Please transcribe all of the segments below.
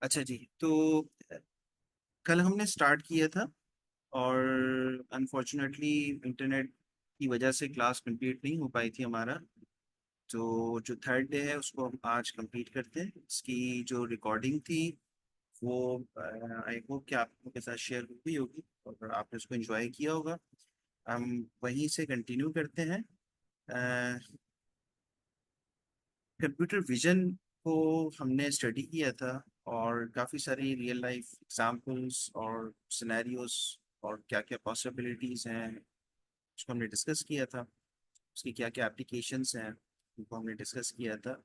अच्छा जी। तो कल हमने स्टार्ट किया था और अनफॉर्चुनेटली इंटरनेट की वजह से क्लास कंप्लीट नहीं हो पाई थी हमारा। तो जो थर्ड डे है उसको हम आज कंप्लीट करते हैं। इसकी जो रिकॉर्डिंग थी वो आई होप कि आप लोगों के साथ शेयर हुई होगी और आपने उसको एंजॉय किया होगा। हम वहीं से कंटिन्यू करते हैं। कंप्यूटर विजन को हमने स्टडी किया था और काफ़ी सारी रियल लाइफ एग्जांपल्स और सिनेरियोस और क्या क्या पॉसिबिलिटीज़ हैं उसको हमने डिस्कस किया था। उसकी क्या क्या एप्लीकेशंस हैं उनको हमने डिस्कस किया था।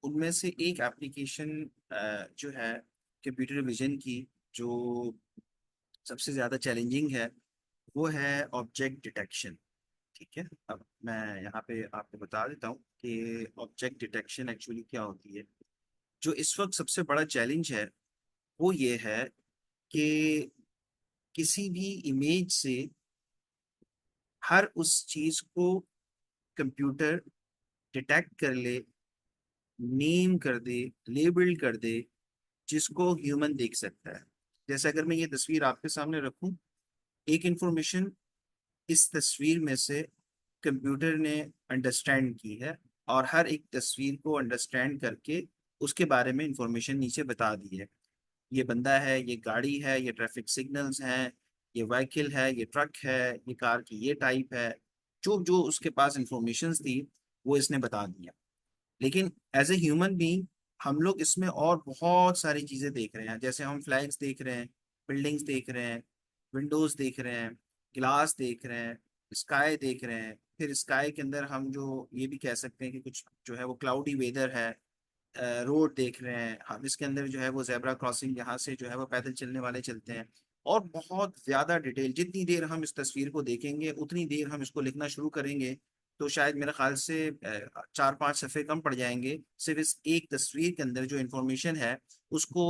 उनमें से एक एप्लीकेशन जो है कंप्यूटर विजन की, जो सबसे ज़्यादा चैलेंजिंग है, वो है ऑब्जेक्ट डिटेक्शन। ठीक है, अब मैं यहाँ पे आपको बता देता हूँ कि ऑब्जेक्ट डिटेक्शन एक्चुअली क्या होती है। जो इस वक्त सबसे बड़ा चैलेंज है वो ये है कि किसी भी इमेज से हर उस चीज को कंप्यूटर डिटेक्ट कर ले, नेम कर दे, लेबल कर दे, जिसको ह्यूमन देख सकता है। जैसे अगर मैं ये तस्वीर आपके सामने रखूं, एक इंफॉर्मेशन इस तस्वीर में से कंप्यूटर ने अंडरस्टैंड की है और हर एक तस्वीर को अंडरस्टैंड करके उसके बारे में इंफॉर्मेशन नीचे बता दी है। ये बंदा है, ये गाड़ी है, ये ट्रैफिक सिग्नल्स हैं, ये व्हीकल है, ये ट्रक है, ये कार की ये टाइप है। जो जो उसके पास इंफॉर्मेशन थी वो इसने बता दिया। लेकिन एज ए ह्यूमन बीइंग हम लोग इसमें और बहुत सारी चीजें देख रहे हैं। जैसे हम फ्लैग्स देख रहे हैं, बिल्डिंग्स देख रहे हैं, विंडोज देख रहे हैं, ग्लास देख रहे हैं, स्काई देख रहे हैं। फिर स्काई के अंदर हम जो ये भी कह सकते हैं कि कुछ जो है वो क्लाउडी वेदर है। रोड देख रहे हैं हम, इसके अंदर जो है वो जेब्रा क्रॉसिंग, यहाँ से जो है वो पैदल चलने वाले चलते हैं। और बहुत ज्यादा डिटेल, जितनी देर हम इस तस्वीर को देखेंगे उतनी देर हम इसको लिखना शुरू करेंगे। तो शायद मेरे ख्याल से 4-5 सफ़े कम पड़ जाएंगे सिर्फ इस एक तस्वीर के अंदर जो इंफॉर्मेशन है उसको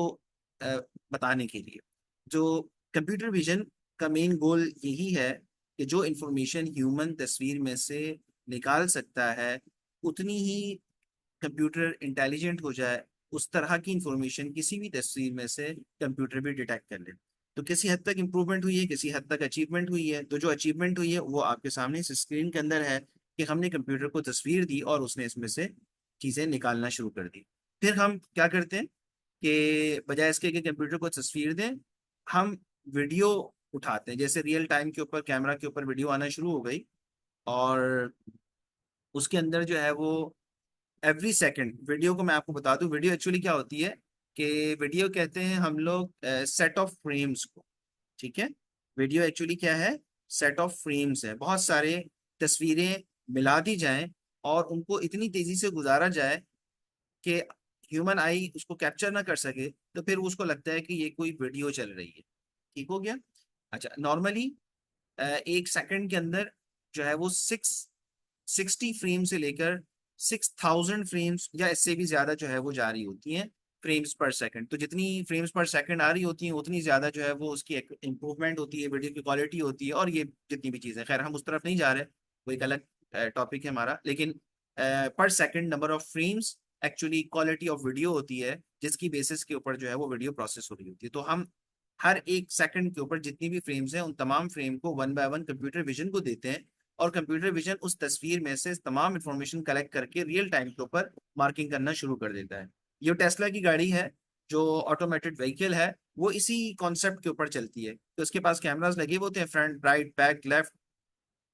अ, बताने के लिए। जो कंप्यूटर विजन का मेन गोल यही है कि जो इंफॉर्मेशन ह्यूमन तस्वीर में से निकाल सकता है उतनी ही कंप्यूटर इंटेलिजेंट हो जाए, उस तरह की इंफॉर्मेशन किसी भी तस्वीर में से कंप्यूटर भी डिटेक्ट कर ले। तो किसी हद तक इंप्रूवमेंट हुई है, किसी हद तक अचीवमेंट हुई है। तो जो अचीवमेंट हुई है वो आपके सामने इस स्क्रीन के अंदर है कि हमने कंप्यूटर को तस्वीर दी और उसने इसमें से चीजें निकालना शुरू कर दी। फिर हम क्या करते हैं कि बजाय इसके कि कंप्यूटर को तस्वीर दें, हम वीडियो उठाते हैं। जैसे रियल टाइम के ऊपर कैमरा के ऊपर वीडियो आना शुरू हो गई और उसके अंदर जो है वो एवरी सेकंड वीडियो को, मैं आपको बता दूं वीडियो एक्चुअली क्या होती है कि वीडियो कहते हैं हम लोग सेट ऑफ फ्रेम्स को। ठीक है, वीडियो एक्चुअली क्या है, सेट ऑफ फ्रेम्स है। बहुत सारे तस्वीरें मिला दी जाएं और उनको इतनी तेजी से गुजारा जाए कि ह्यूमन आई उसको कैप्चर ना कर सके, तो फिर उसको लगता है कि ये कोई वीडियो चल रही है। ठीक हो गया। अच्छा, नॉर्मली 1 सेकंड के अंदर जो है वो 60 फ्रेम से लेकर 6000 फ्रेम्स या इससे भी ज्यादा जो है वो जारी होती हैं, फ्रेम्स पर सेकंड। तो जितनी फ्रेम्स पर सेकंड आ रही होती हैं उतनी ज्यादा जो है वो उसकी इंप्रूवमेंट होती है, वीडियो की क्वालिटी होती है। और ये जितनी भी चीजें, खैर हम उस तरफ नहीं जा रहे, वो एक अलग टॉपिक है हमारा। लेकिन पर second number of frames actually quality of video होती है, जिसकी बेसिस के ऊपर जो है वो वीडियो प्रोसेस हो रही होती है। तो हम हर 1 सेकंड के ऊपर जितनी भी फ्रेम्स हैं उन तमाम फ्रेम को one by one computer vision को देते हैं और कंप्यूटर विजन उस तस्वीर में से तमाम इंफॉर्मेशन कलेक्ट करके रियल टाइम के ऊपर मार्किंग करना शुरू कर देता है। ये टेस्ला की गाड़ी है जो ऑटोमेटेड व्हीकल है, वो इसी कॉन्सेप्ट के ऊपर चलती है। तो उसके पास कैमरास लगे हुए होते हैं, फ्रंट, राइट, बैक, लेफ्ट।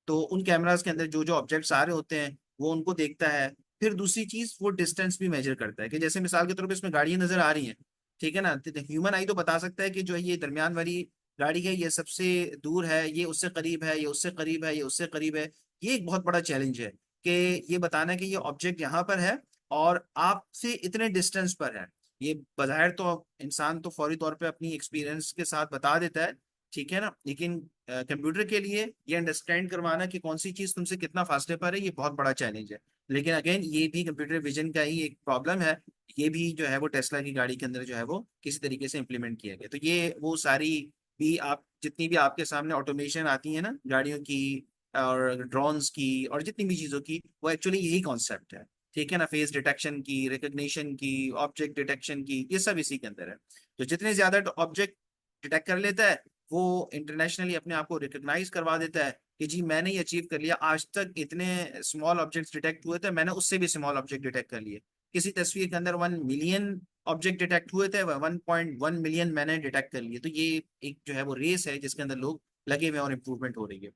तो उन कैमरास के अंदर जो जो ऑब्जेक्ट्स आ रहे होते हैं वो उनको देखता है। फिर दूसरी चीज, वो डिस्टेंस भी मेजर करता है कि जैसे मिसाल के तौर पर इसमें गाड़ियां नजर आ रही हैं, ठीक है ना। ह्यूमन आई तो बता सकता है कि जो है ये दरमियान वाली गाड़ी है, ये सबसे दूर है, ये उससे करीब है, ये उससे करीब है, ये उससे करीब है। ये एक बहुत बड़ा चैलेंज है कि ये बताना कि ये ऑब्जेक्ट यहाँ पर है और आपसे इतने डिस्टेंस पर है। ये बाहर तो इंसान तो फौरी तौर पे अपनी एक्सपीरियंस के साथ बता देता है, ठीक है ना। लेकिन कंप्यूटर के लिए ये अंडरस्टैंड करवाना कि कौन सी चीज तुमसे कितना फासले पर है, ये बहुत बड़ा चैलेंज है। लेकिन अगेन ये भी कंप्यूटर विजन का ही एक प्रॉब्लम है। ये भी जो है वो टेस्ला की गाड़ी के अंदर जो है वो किसी तरीके से इम्प्लीमेंट किया गया। तो ये वो सारी भी, आप जितनी भी आपके सामने ऑटोमेशन आती है ना गाड़ियों की और ड्रोन्स की और जितनी भी चीजों की, वो एक्चुअली यही कॉन्सेप्ट है। ठीक है ना, फेस डिटेक्शन की, रिकग्निशन की, ऑब्जेक्ट डिटेक्शन की, ये सब इसी के अंदर है। तो जितने ज्यादा ऑब्जेक्ट डिटेक्ट कर लेता है, वो इंटरनेशनली अपने आप को रिकग्नाइज करवा देता है कि जी मैंने ये अचीव कर लिया, आज तक इतने स्मॉल ऑब्जेक्ट्स डिटेक्ट हुए थे, मैंने उससे भी स्मॉल ऑब्जेक्ट डिटेक्ट कर लिए। किसी तस्वीर के अंदर 1 मिलियन ऑब्जेक्ट डिटेक्ट हुए थे, 1.1 मिलियन मैंने डिटेक्ट कर लिए। तो ये एक जो है वो रेस है जिसके अंदर लोग लगे हुए हैं और इम्प्रूवमेंट हो रही है।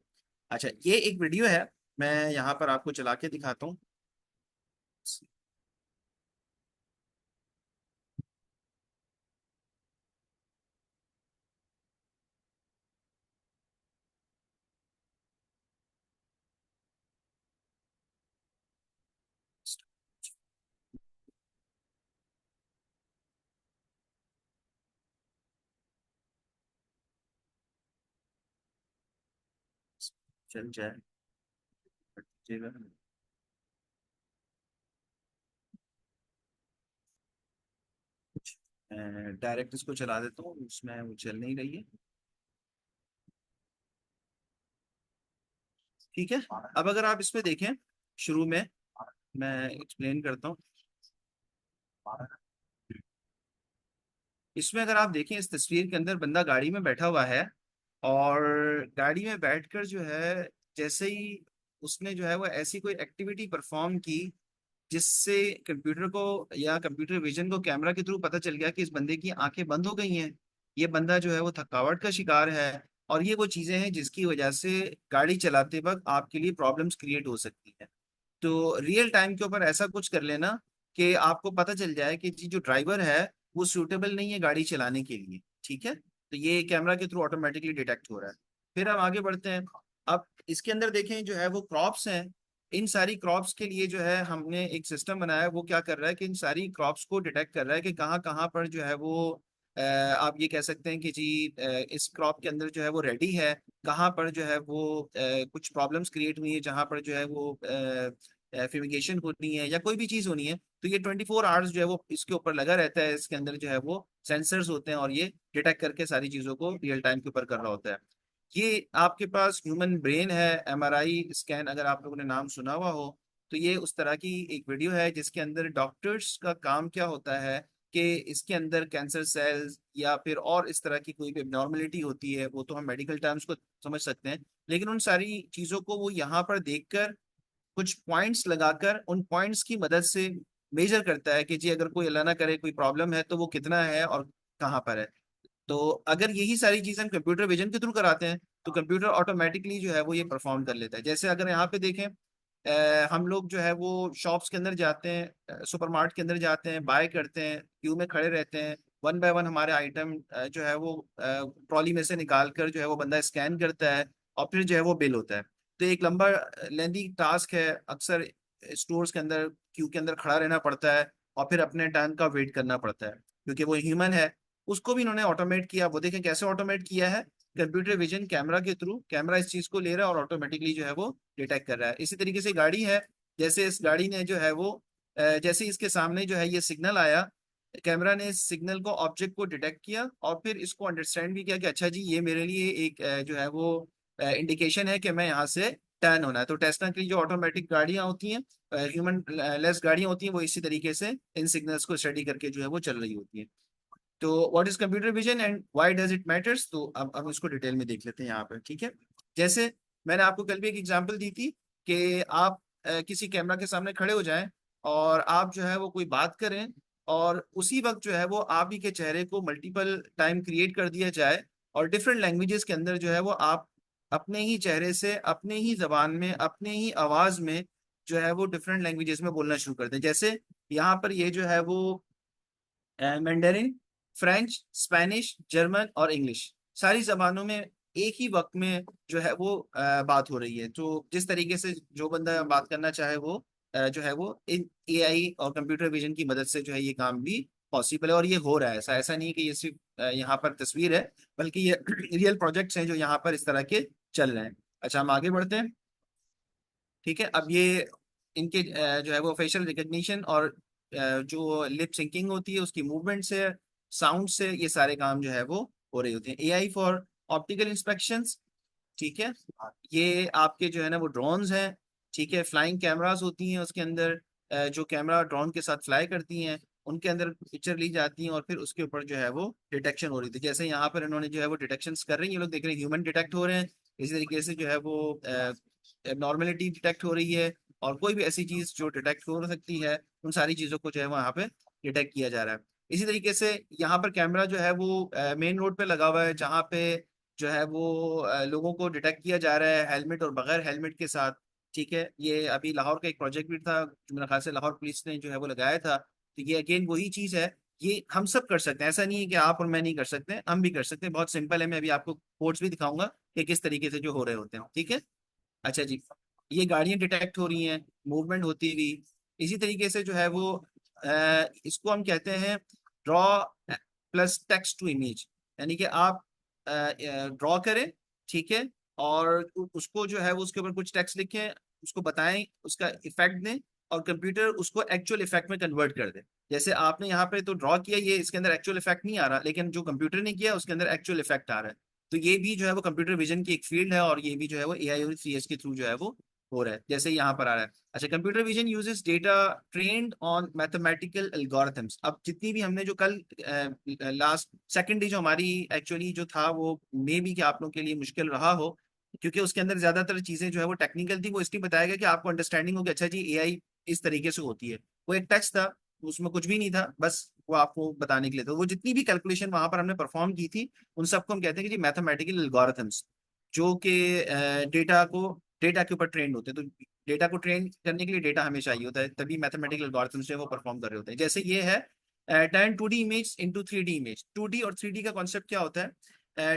अच्छा, ये एक वीडियो है, मैं यहाँ पर आपको चला के दिखाता हूँ। चल जाए, डायरेक्ट इसको चला देता हूँ, उसमें वो चल नहीं रही है। ठीक है, अब अगर आप इसमें देखें, शुरू में मैं एक्सप्लेन करता हूँ। इसमें अगर आप देखें, इस तस्वीर के अंदर बंदा गाड़ी में बैठा हुआ है, और गाड़ी में बैठकर जो है, जैसे ही उसने जो है वो ऐसी कोई एक्टिविटी परफॉर्म की जिससे कंप्यूटर को या कंप्यूटर विजन को कैमरा के थ्रू पता चल गया कि इस बंदे की आंखें बंद हो गई हैं, ये बंदा जो है वो थकावट का शिकार है, और ये वो चीजें हैं जिसकी वजह से गाड़ी चलाते वक्त आपके लिए प्रॉब्लम्स क्रिएट हो सकती है। तो रियल टाइम के ऊपर ऐसा कुछ कर लेना कि आपको पता चल जाए कि जी जो ड्राइवर है वो सूटेबल नहीं है गाड़ी चलाने के लिए। ठीक है, तो ये कैमरा के थ्रू ऑटोमेटिकली डिटेक्ट हो रहा है। फिर हम आगे बढ़ते हैं। अब इसके अंदर देखें, जो है वो क्रॉप्स हैं, इन सारी क्रॉप्स के लिए जो है हमने एक सिस्टम बनाया है। वो क्या कर रहा है कि इन सारी क्रॉप्स को डिटेक्ट कर रहा है कि कहाँ कहाँ पर जो है वो आप ये कह सकते हैं कि जी इस क्रॉप के अंदर जो है वो रेडी है, कहाँ पर जो है वो कुछ प्रॉब्लम्स क्रिएट हुई है, जहाँ पर जो है वो फ्यूमिगेशन होनी है या कोई भी चीज़ होनी है। तो ये 24 आवर्स जो है वो इसके ऊपर लगा रहता है, इसके अंदर जो है वो सेंसर्स होते हैं, और ये डिटेक्ट करके सारी चीज़ों को रियल टाइम के ऊपर कर रहा होता है। ये आपके पास ह्यूमन ब्रेन है, एमआरआई स्कैन, अगर आप लोगों ने नाम सुना हुआ हो, तो ये उस तरह की एक वीडियो है जिसके अंदर डॉक्टर्स का काम क्या होता है कि इसके अंदर कैंसर सेल्स या फिर और इस तरह की कोई भी एबनॉर्मलिटी होती है, वो तो हम मेडिकल टर्म्स को समझ सकते हैं, लेकिन उन सारी चीज़ों को वो यहाँ पर देखकर कुछ पॉइंट्स लगाकर उन पॉइंट्स की मदद से मेजर करता है कि जी अगर कोई अल्लाह ना करे कोई प्रॉब्लम है तो वो कितना है और कहाँ पर है। तो अगर यही सारी चीजें हम कंप्यूटर विजन के थ्रू कराते हैं, तो कंप्यूटर ऑटोमेटिकली जो है वो ये परफॉर्म कर लेता है। जैसे अगर यहाँ पे देखें, हम लोग जो है वो शॉप्स के अंदर जाते हैं, सुपरमार्केट के अंदर जाते हैं, बाय करते हैं, क्यू में खड़े रहते हैं, वन बाय वन हमारे आइटम जो है वो ट्रॉली में से निकाल कर जो है वो बंदा स्कैन करता है, और फिर जो है वो बिल होता है। तो एक लंबा लेंदी टास्क है, अक्सर स्टोर्स के अंदर क्यू के अंदर खड़ा रहना पड़ता है, और फिर अपने टाइम का वेट करना पड़ता है, क्योंकि वो ह्यूमन है। उसको भी इन्होंने ऑटोमेट किया, वो देखें कैसे ऑटोमेट किया है, कंप्यूटर विजन कैमरा के थ्रू, कैमरा इस चीज को ले रहा है और ऑटोमेटिकली जो है वो डिटेक्ट कर रहा है। इसी तरीके से गाड़ी है, जैसे इस गाड़ी ने जो है वो जैसे इसके सामने जो है ये सिग्नल आया, कैमरा ने इस सिग्नल को, ऑब्जेक्ट को डिटेक्ट किया, और फिर इसको अंडरस्टैंड भी किया कि अच्छा जी ये मेरे लिए एक जो है वो इंडिकेशन है कि मैं यहाँ से टर्न होना है। तो टेस्ला की जो ऑटोमेटिक गाड़ियाँ होती हैं, ह्यूमन लेस गाड़ियाँ होती हैं, वो इसी तरीके से इन सिग्नल्स को स्टडी करके जो है वो चल रही होती हैं। तो what is computer vision and why does it matters, तो अब हम इसको डिटेल में देख लेते हैं यहाँ पर। ठीक है, जैसे मैंने आपको कल भी एक एग्जांपल दी थी कि आप किसी कैमरा के सामने खड़े हो जाएं, और आप जो है वो कोई बात करें, और उसी वक्त जो है वो आप ही के चेहरे को मल्टीपल टाइम क्रिएट कर दिया जाए, और डिफरेंट लैंग्वेजेस के अंदर जो है वो आप अपने ही चेहरे से, अपने ही जबान में, अपने ही आवाज में जो है वो डिफरेंट लैंग्वेजेस में बोलना शुरू कर दें। जैसे यहाँ पर ये जो है वो मैंडेरिन, फ्रेंच, स्पेनिश, जर्मन और इंग्लिश, सारी जबानों में एक ही वक्त में जो है वो बात हो रही है। तो जिस तरीके से जो बंदा बात करना चाहे वो जो है वो इन एआई और कंप्यूटर विजन की मदद से जो है ये काम भी पॉसिबल है, और ये हो रहा है। ऐसा ऐसा नहीं कि ये सिर्फ यहाँ पर तस्वीर है, बल्कि ये रियल प्रोजेक्ट्स हैं जो यहाँ पर इस तरह के चल रहे हैं। अच्छा, हम आगे बढ़ते हैं। ठीक है, अब ये इनके जो है वो फेशियल रिकग्निशन और जो लिप सिंकिंग होती है उसकी मूवमेंट से, साउंड से, ये सारे काम जो है वो हो रही होती हैं। AI for optical inspections. ठीक है, ये आपके जो है ना वो ड्रोन्स हैं। ठीक है, फ्लाइंग कैमरास होती हैं उसके अंदर, जो कैमरा ड्रोन के साथ फ्लाई करती हैं, उनके अंदर पिक्चर ली जाती है और फिर उसके ऊपर जो है वो डिटेक्शन हो रही थी। जैसे यहाँ पर इन्होंने जो है वो डिटेक्शन कर रही है, ये लोग देख रहे हैं ह्यूमन डिटेक्ट हो रहे हैं, इसी तरीके से जो है वो नॉर्मेलिटी डिटेक्ट हो रही है, और कोई भी ऐसी चीज जो डिटेक्ट हो सकती है, उन सारी चीजों को जो है वहाँ पे डिटेक्ट किया जा रहा है। इसी तरीके से यहाँ पर कैमरा जो है वो मेन रोड पे लगा हुआ है, जहाँ पे जो है वो लोगों को डिटेक्ट किया जा रहा है हेलमेट और बगैर हेलमेट के साथ। ठीक है, ये अभी लाहौर का एक प्रोजेक्ट भी था जो मेरे ख्याल से लाहौर पुलिस ने जो है वो लगाया था। तो ये अगेन वही चीज है, ये हम सब कर सकते हैं, ऐसा नहीं है कि आप और मैं नहीं कर सकते, हम भी कर सकते हैं, बहुत सिंपल है। मैं अभी आपको कोड्स भी दिखाऊंगा कि किस तरीके से जो हो रहे होते हैं। ठीक है, अच्छा जी, ये गाड़ियां डिटेक्ट हो रही हैं, मूवमेंट होती हुई। इसी तरीके से जो है वो इसको हम कहते हैं draw plus text to image, यानी कि आप ड्रॉ करें, ठीक है, और उसको जो है वो उसके ऊपर कुछ टेक्स्ट लिखें, उसको बताएं, उसका इफेक्ट दें, और कंप्यूटर उसको एक्चुअल इफेक्ट में कन्वर्ट कर दे। जैसे आपने यहाँ पे तो ड्रॉ किया, ये इसके अंदर एक्चुअल इफेक्ट नहीं आ रहा, लेकिन जो कंप्यूटर ने किया उसके अंदर एक्चुअल इफेक्ट आ रहा है। तो ये भी जो है वो कंप्यूटर विजन की एक फील्ड है, और ये भी जो है वो एआई और सीएस के थ्रू जो है वो हो रहा है, जैसे यहाँ पर आ रहा है। अच्छा, computer vision uses data trained on mathematical algorithms. अब जितनी भी हमने जो कल लास्ट सेकंड डे जो हमारी एक्चुअली जो था वो मे बी कि आप लोगों के लिए मुश्किल रहा हो, क्योंकि उसके अंदर ज्यादातर चीजें जो है वो टेक्निकल थी, वो इसलिए बताया गया कि आपको अंडरस्टैंडिंग हो कि अच्छा जी एआई इस तरीके से होती है। वो एक टेक्स्ट था, उसमें कुछ भी नहीं था, बस वो आपको बताने के लिए। तो वो जितनी भी कैलकुलेशन वहां पर हमने परफॉर्म की थी, उन सबको हम कहते हैं कि जी मैथमेटिकल एल्गोरिथम्स, जो कि डेटा के ऊपर ट्रेंड होते हैं। तो डेटा को ट्रेन करने के लिए डेटा हमें चाहिए होता है, तभी मैथमेटिकल एल्गोरिथम्स जो है वो परफॉर्म कर रहे होते हैं। जैसे ये है turn 2D image into 3D image. 2D और 3D का कॉन्सेप्ट क्या होता है?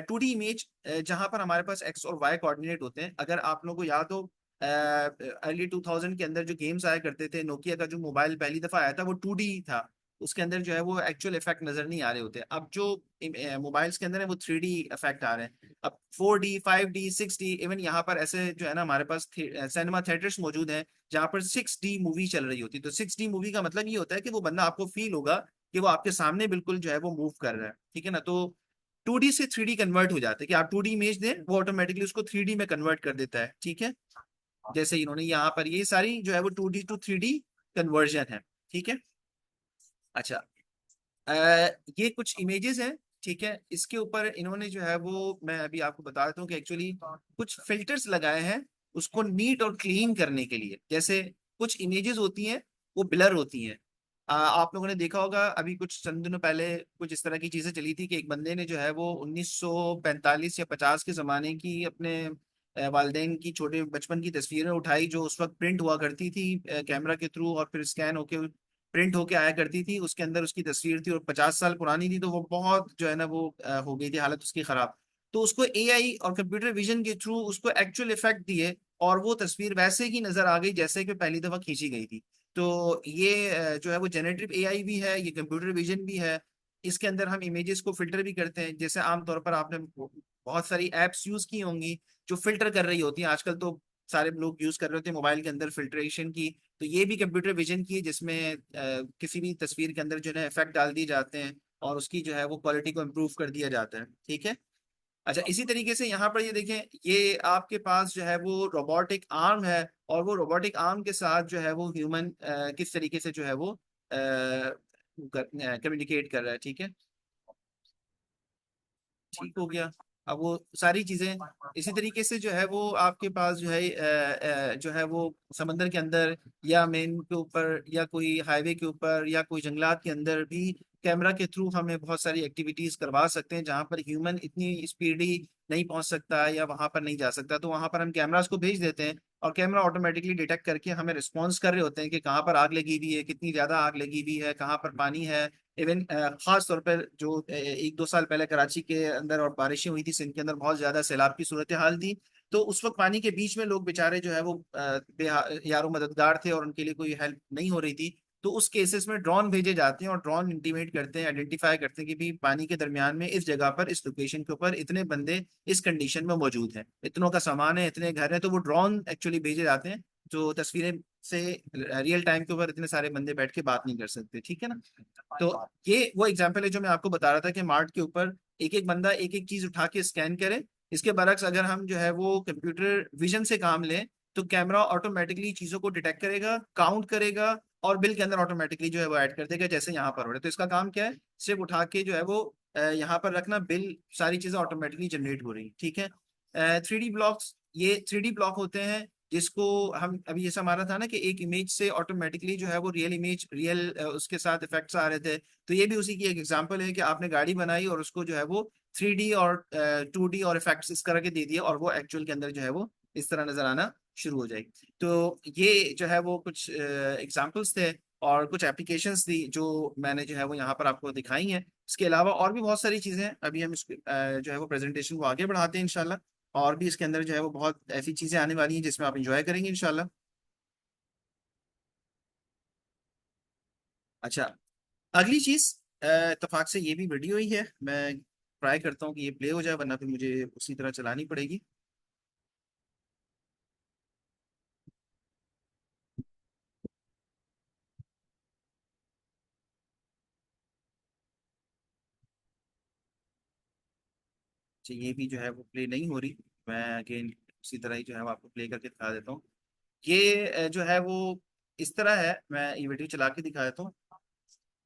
2D इमेज जहां पर हमारे पास एक्स और वाई कोऑर्डिनेट होते हैं। अगर आप लोगों को याद हो अर्ली 2000 के अंदर जो गेम्स आया करते थे, नोकिया का जो मोबाइल पहली दफा आया था वो 2D था, उसके अंदर जो है वो एक्चुअल इफेक्ट नजर नहीं आ रहे होते। अब जो मोबाइल्स के अंदर है वो 3D इफेक्ट आ रहे हैं। अब 4D 5D 6D, इवन यहाँ पर ऐसे जो है ना हमारे पास सिनेमा थिएटर्स मौजूद हैं जहाँ पर 6D मूवी चल रही होती है। तो 6D मूवी का मतलब ये होता है कि वो बंदा आपको फील होगा कि वो आपके सामने बिल्कुल जो है वो मूव कर रहा है। ठीक है ना, तो 2D से 3D कन्वर्ट हो जाता है कि आप 2D इमेज दें, वो ऑटोमेटिकली उसको 3D में कन्वर्ट कर देता है। ठीक है, जैसे इन्होंने यहाँ पर ये सारी जो है वो 2D टू 3D कन्वर्जन है। ठीक है, अच्छा, अ, ये कुछ इमेजेस हैं। ठीक है, इसके ऊपर इन्होंने जो है वो, मैं अभी आपको बता देता हूँ कि एक्चुअली कुछ फिल्टर्स लगाए हैं उसको नीट और क्लीन करने के लिए। जैसे कुछ इमेजेस होती हैं वो ब्लर होती हैं। आप लोगों ने देखा होगा अभी कुछ चंद दिनों पहले कुछ इस तरह की चीजें चली थी कि एक बंदे ने जो है वो 1945 या 50 के जमाने की अपने वालदेन की छोटे बचपन की तस्वीरें उठाई, जो उस वक्त प्रिंट हुआ करती थी कैमरा के थ्रू, और फिर स्कैन होके प्रिंट होके आया करती थी। उसके अंदर उसकी तस्वीर थी और 50 साल पुरानी थी, तो वो बहुत जो है ना वो हो गई थी हालत उसकी खराब। तो उसको एआई और कंप्यूटर विजन के थ्रू उसको एक्चुअल इफेक्ट दिए, और वो तस्वीर वैसे ही नजर आ गई जैसे कि पहली दफा खींची गई थी। तो ये जो है वो जनरेटिव एआई भी है, ये कंप्यूटर विजन भी है। इसके अंदर हम इमेजेस को फिल्टर भी करते हैं। जैसे आमतौर पर आपने बहुत सारी एप्स यूज की होंगी जो फिल्टर कर रही होती हैं, आजकल तो सारे लोग यूज कर रहे होते हैं मोबाइल के अंदर फिल्ट्रेशन की। तो ये भी कंप्यूटर विजन की है, जिसमें किसी भी तस्वीर के अंदर जो है इफेक्ट डाल दिए जाते हैं और उसकी जो है वो क्वालिटी को इम्प्रूव कर दिया जाता है। ठीक है, अच्छा, इसी तरीके से यहाँ पर ये देखें, ये आपके पास जो है वो रोबोटिक आर्म है, और वो रोबोटिक आर्म के साथ जो है वो ह्यूमन किस तरीके से जो है वो कम्युनिकेट कर रहा है। ठीक है, ठीक हो गया। अब वो सारी चीजें इसी तरीके से जो है वो आपके पास जो है जो है वो समंदर के अंदर या मेन के ऊपर या कोई हाईवे के ऊपर या कोई जंगलात के अंदर भी कैमरा के थ्रू हमें बहुत सारी एक्टिविटीज करवा सकते हैं, जहां पर ह्यूमन इतनी स्पीडी नहीं पहुंच सकता या वहां पर नहीं जा सकता। तो वहां पर हम कैमरास को भेज देते हैं, और कैमरा ऑटोमेटिकली डिटेक्ट करके हमें रिस्पॉन्स कर रहे होते हैं कि कहाँ पर आग लगी हुई है, कितनी ज्यादा आग लगी हुई है, कहाँ पर पानी है। इवन खास तौर पर जो 1-2 साल पहले कराची के अंदर और बारिशें हुई थी, सिंध के अंदर बहुत ज्यादा सैलाब की सूरत हाल थी। तो उस वक्त पानी के बीच में लोग बेचारे जो है वो यारो मददगार थे और उनके लिए कोई हेल्प नहीं हो रही थी। तो उस केसेस में ड्रोन भेजे जाते हैं, और ड्रोन इंटीमेट करते हैं, आइडेंटिफाई करते हैं कि भी पानी के दरमियान में इस जगह पर इस लोकेशन के ऊपर इतने बंदे इस कंडीशन में मौजूद हैं, इतनों का सामान है, इतने घर हैं। तो वो ड्रोन एक्चुअली भेजे जाते हैं जो तस्वीरें से रियल टाइम के ऊपर इतने सारे बंदे बैठ के बात नहीं कर सकते। ठीक है ना, तो ये वो एग्जाम्पल है जो मैं आपको बता रहा था कि मार्ट के ऊपर एक एक बंदा एक एक चीज उठा के स्कैन करे। इसके बरक्स अगर हम जो है वो कंप्यूटर विजन से काम लें, तो कैमरा ऑटोमेटिकली चीजों को डिटेक्ट करेगा, काउंट करेगा, और बिल के अंदर ऑटोमेटिकली जो है वो ऐड कर देगा, जैसे यहाँ पर हो रहा है। तो इसका काम क्या है, सिर्फ उठा के जो है वो यहाँ पर रखना, बिल सारी चीजें ऑटोमेटिकली जनरेट हो रही, ठीक है। 3D ब्लॉक्स, ये 3D ब्लॉक होते हैं जिसको हम अभी जैसा हमारा था ना कि एक इमेज से ऑटोमेटिकली जो है वो रियल इमेज, रियल उसके साथ इफेक्ट्स आ रहे थे, तो ये भी उसी की एक एग्जांपल है कि आपने गाड़ी बनाई और उसको जो है वो 3D और 2D और इफेक्ट्स इस तरह के दे दिए, और वो एक्चुअल के अंदर जो है वो इस तरह नजर आना शुरू हो जाएगी। तो ये जो है वो कुछ एग्जांपल्स थे और कुछ एप्लीकेशंस थी जो मैंने जो है वो यहाँ पर आपको दिखाई हैं। इसके अलावा और भी बहुत सारी चीजें हैं, अभी हम इसको जो है वो प्रेजेंटेशन को आगे बढ़ाते हैं इंशाल्लाह। और भी इसके अंदर जो है वो बहुत ऐसी चीजें आने वाली हैं जिसमें आप इंजॉय करेंगे इंशाल्लाह। अच्छा, अगली चीज, इत्तेफाक से ये भी वीडियो ही है, मैं ट्राई करता हूँ कि ये प्ले हो जाए, वरना फिर मुझे उसी तरह चलानी पड़ेगी। अच्छा, ये भी जो है वो प्ले नहीं हो रही, मैं अगेन उसी तरह ही जो है वो आपको प्ले करके दिखा देता हूँ। ये जो है वो इस तरह है, मैं ये वीडियो चला के दिखा देता हूँ।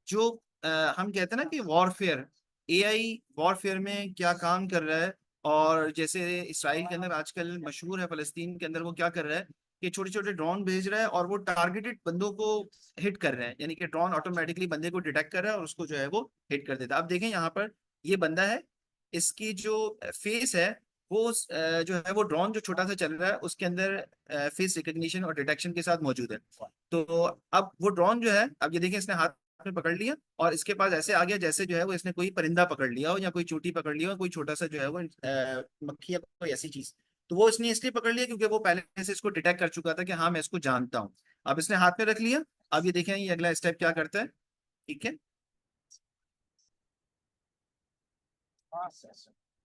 जो हम कहते हैं ना कि वॉरफेयर, एआई वॉरफेयर में क्या काम कर रहा है। और जैसे इसराइल के अंदर आजकल मशहूर है, फ़लस्तीन के अंदर वो क्या कर रहा है कि छोटे छोटे ड्रोन भेज रहा है और वो टारगेटेड बंदों को हिट कर रहे हैं, यानी कि ड्रोन ऑटोमेटिकली बंदे को डिटेक्ट कर रहा है और उसको जो है वो हिट कर देता है। अब देखें यहाँ पर, ये बंदा है, इसकी जो फेस है वो जो है वो ड्रोन जो छोटा सा चल रहा है उसके अंदर फेस रिकग्निशन और डिटेक्शन के साथ मौजूद है। तो अब वो ड्रोन जो है, अब ये देखिए इसने हाथ में पकड़ लिया और इसके पास ऐसे आ गया जैसे जो है वो इसने कोई परिंदा पकड़ लिया हो या कोई चोटी पकड़ लिया हो, कोई छोटा सा जो है वो मक्खी या कोई ऐसी चीज। तो वो इसने इसलिए पकड़ लिया क्योंकि वो पहले से इसको डिटेक्ट कर चुका था कि हाँ मैं इसको जानता हूँ। अब इसने हाथ में रख लिया। अब ये देखें ये अगला स्टेप क्या करता है, ठीक है।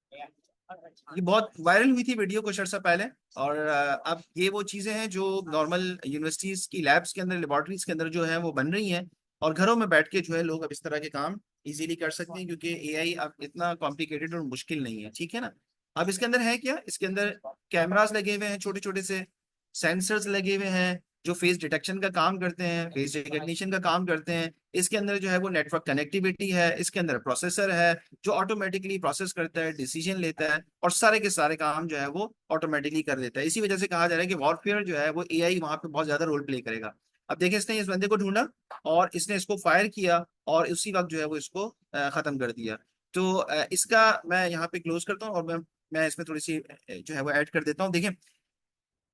ये बहुत वायरल हुई थी वीडियो कुछ अर्सा पहले। और अब ये वो चीजें हैं जो नॉर्मल यूनिवर्सिटीज की लैब्स के अंदर, लेबोरेटरीज के अंदर जो है वो बन रही हैं, और घरों में बैठ के जो है लोग अब इस तरह के काम इजीली कर सकते हैं, क्योंकि एआई अब इतना कॉम्प्लिकेटेड और मुश्किल नहीं है, ठीक है ना। अब इसके अंदर है क्या, इसके अंदर कैमरास लगे हुए हैं छोटे छोटे से, सेंसर्स लगे हुए हैं जो फेस डिटेक्शन का काम करते हैं, फेस रिकग्निशन का काम करते हैं। इसके अंदर जो है वो नेटवर्क कनेक्टिविटी है, इसके अंदर प्रोसेसर है जो ऑटोमेटिकली प्रोसेस करता है, डिसीजन लेता है, और सारे के सारे काम जो है वो ऑटोमेटिकली कर देता है। इसी वजह से कहा जा रहा है कि वॉरफेयर जो है वो एआई वहां पे बहुत ज्यादा रोल प्ले करेगा। अब देखिए इसने इस बंदे को ढूंढा और इसने इसको फायर किया और उसी वक्त जो है वो इसको खत्म कर दिया। तो इसका मैं यहाँ पे क्लोज करता हूँ और मैं इसमें थोड़ी सी जो है वो ऐड कर देता हूँ। देखिए,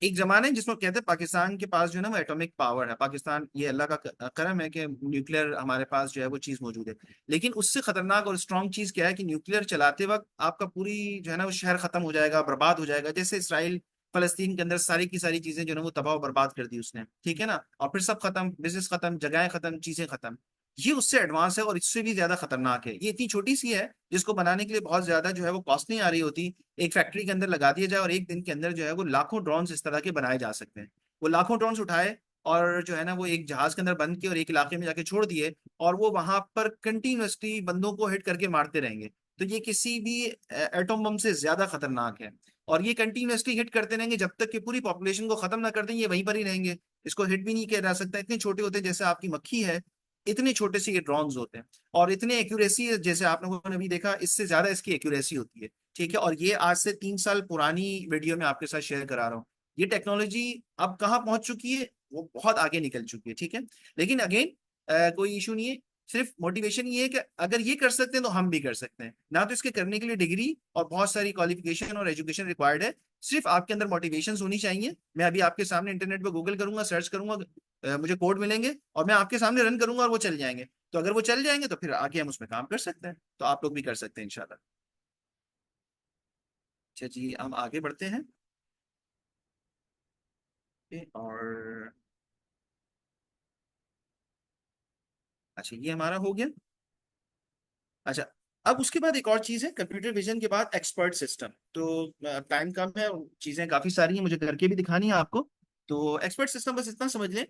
एक जमाना है जिसको कहते हैं पाकिस्तान के पास जो है ना वो एटॉमिक पावर है, पाकिस्तान, ये अल्लाह का करम है कि न्यूक्लियर हमारे पास जो है वो चीज मौजूद है। लेकिन उससे खतरनाक और स्ट्रांग चीज क्या है कि न्यूक्लियर चलाते वक्त आपका पूरी जो है ना वो शहर खत्म हो जाएगा, बर्बाद हो जाएगा, जैसे इसराइल फलस्तीन के अंदर सारी की सारी चीजें जो है ना वो तबाह और बर्बाद कर दी उसने, ठीक है ना। और फिर सब खत्म, बिजनेस खत्म, जगहें खत्म, चीजें खत्म। ये उससे एडवांस है और इससे भी ज्यादा खतरनाक है। ये इतनी छोटी सी है जिसको बनाने के लिए बहुत ज्यादा जो है वो कॉस्ट नहीं आ रही होती। एक फैक्ट्री के अंदर लगा दिया जाए और एक दिन के अंदर जो है वो लाखों ड्रोन्स इस तरह के बनाए जा सकते हैं। वो लाखों ड्रोन्स उठाए और जो है ना वो एक जहाज के अंदर बंद किए और एक इलाके में जाके छोड़ दिए, और वो वहां पर कंटिन्यूसली बंदों को हिट करके मारते रहेंगे। तो ये किसी भी एटम बम से ज्यादा खतरनाक है। और ये कंटिन्यूसली हिट करते रहेंगे जब तक कि पूरी पॉपुलेशन को खत्म ना कर दें, ये वहीं पर ही रहेंगे। इसको हिट भी नहीं किया जा सकता, इतने छोटे होते हैं जैसे आपकी मक्खी है, इतने छोटे से ये ड्रोन्स होते हैं। और इतने एक्यूरेसी, जैसे आप लोगों ने भी देखा, इससे ज्यादा इसकी एक्यूरेसी होती है, ठीक है। और ये आज से 3 साल पुरानी वीडियो में आपके साथ शेयर करा रहा हूँ। ये टेक्नोलॉजी अब कहाँ पहुंच चुकी है, वो बहुत आगे निकल चुकी है, ठीक है। लेकिन अगेन कोई इशू नहीं है, सिर्फ मोटिवेशन ये है कि अगर ये कर सकते हैं तो हम भी कर सकते हैं ना। तो इसके करने के लिए डिग्री और बहुत सारी क्वालिफिकेशन और एजुकेशन रिक्वायर्ड है, सिर्फ आपके अंदर मोटिवेशन होनी चाहिए। मैं अभी आपके सामने इंटरनेट पे गूगल करूंगा, सर्च करूंगा, मुझे कोड मिलेंगे और मैं आपके सामने रन करूंगा और वो चल जाएंगे। तो अगर वो चल जाएंगे तो फिर आगे हम उसमें काम कर सकते हैं, तो आप लोग भी कर सकते हैं इंशाल्लाह। अच्छा जी, हम आगे बढ़ते हैं। और अच्छा, ये हमारा हो गया। अच्छा, अब उसके बाद एक और चीज है, कंप्यूटर विजन के बाद एक्सपर्ट सिस्टम। तो टाइम कम है, चीजें काफी सारी हैं, मुझे करके भी दिखानी है आपको। तो एक्सपर्ट सिस्टम बस इतना समझ लें,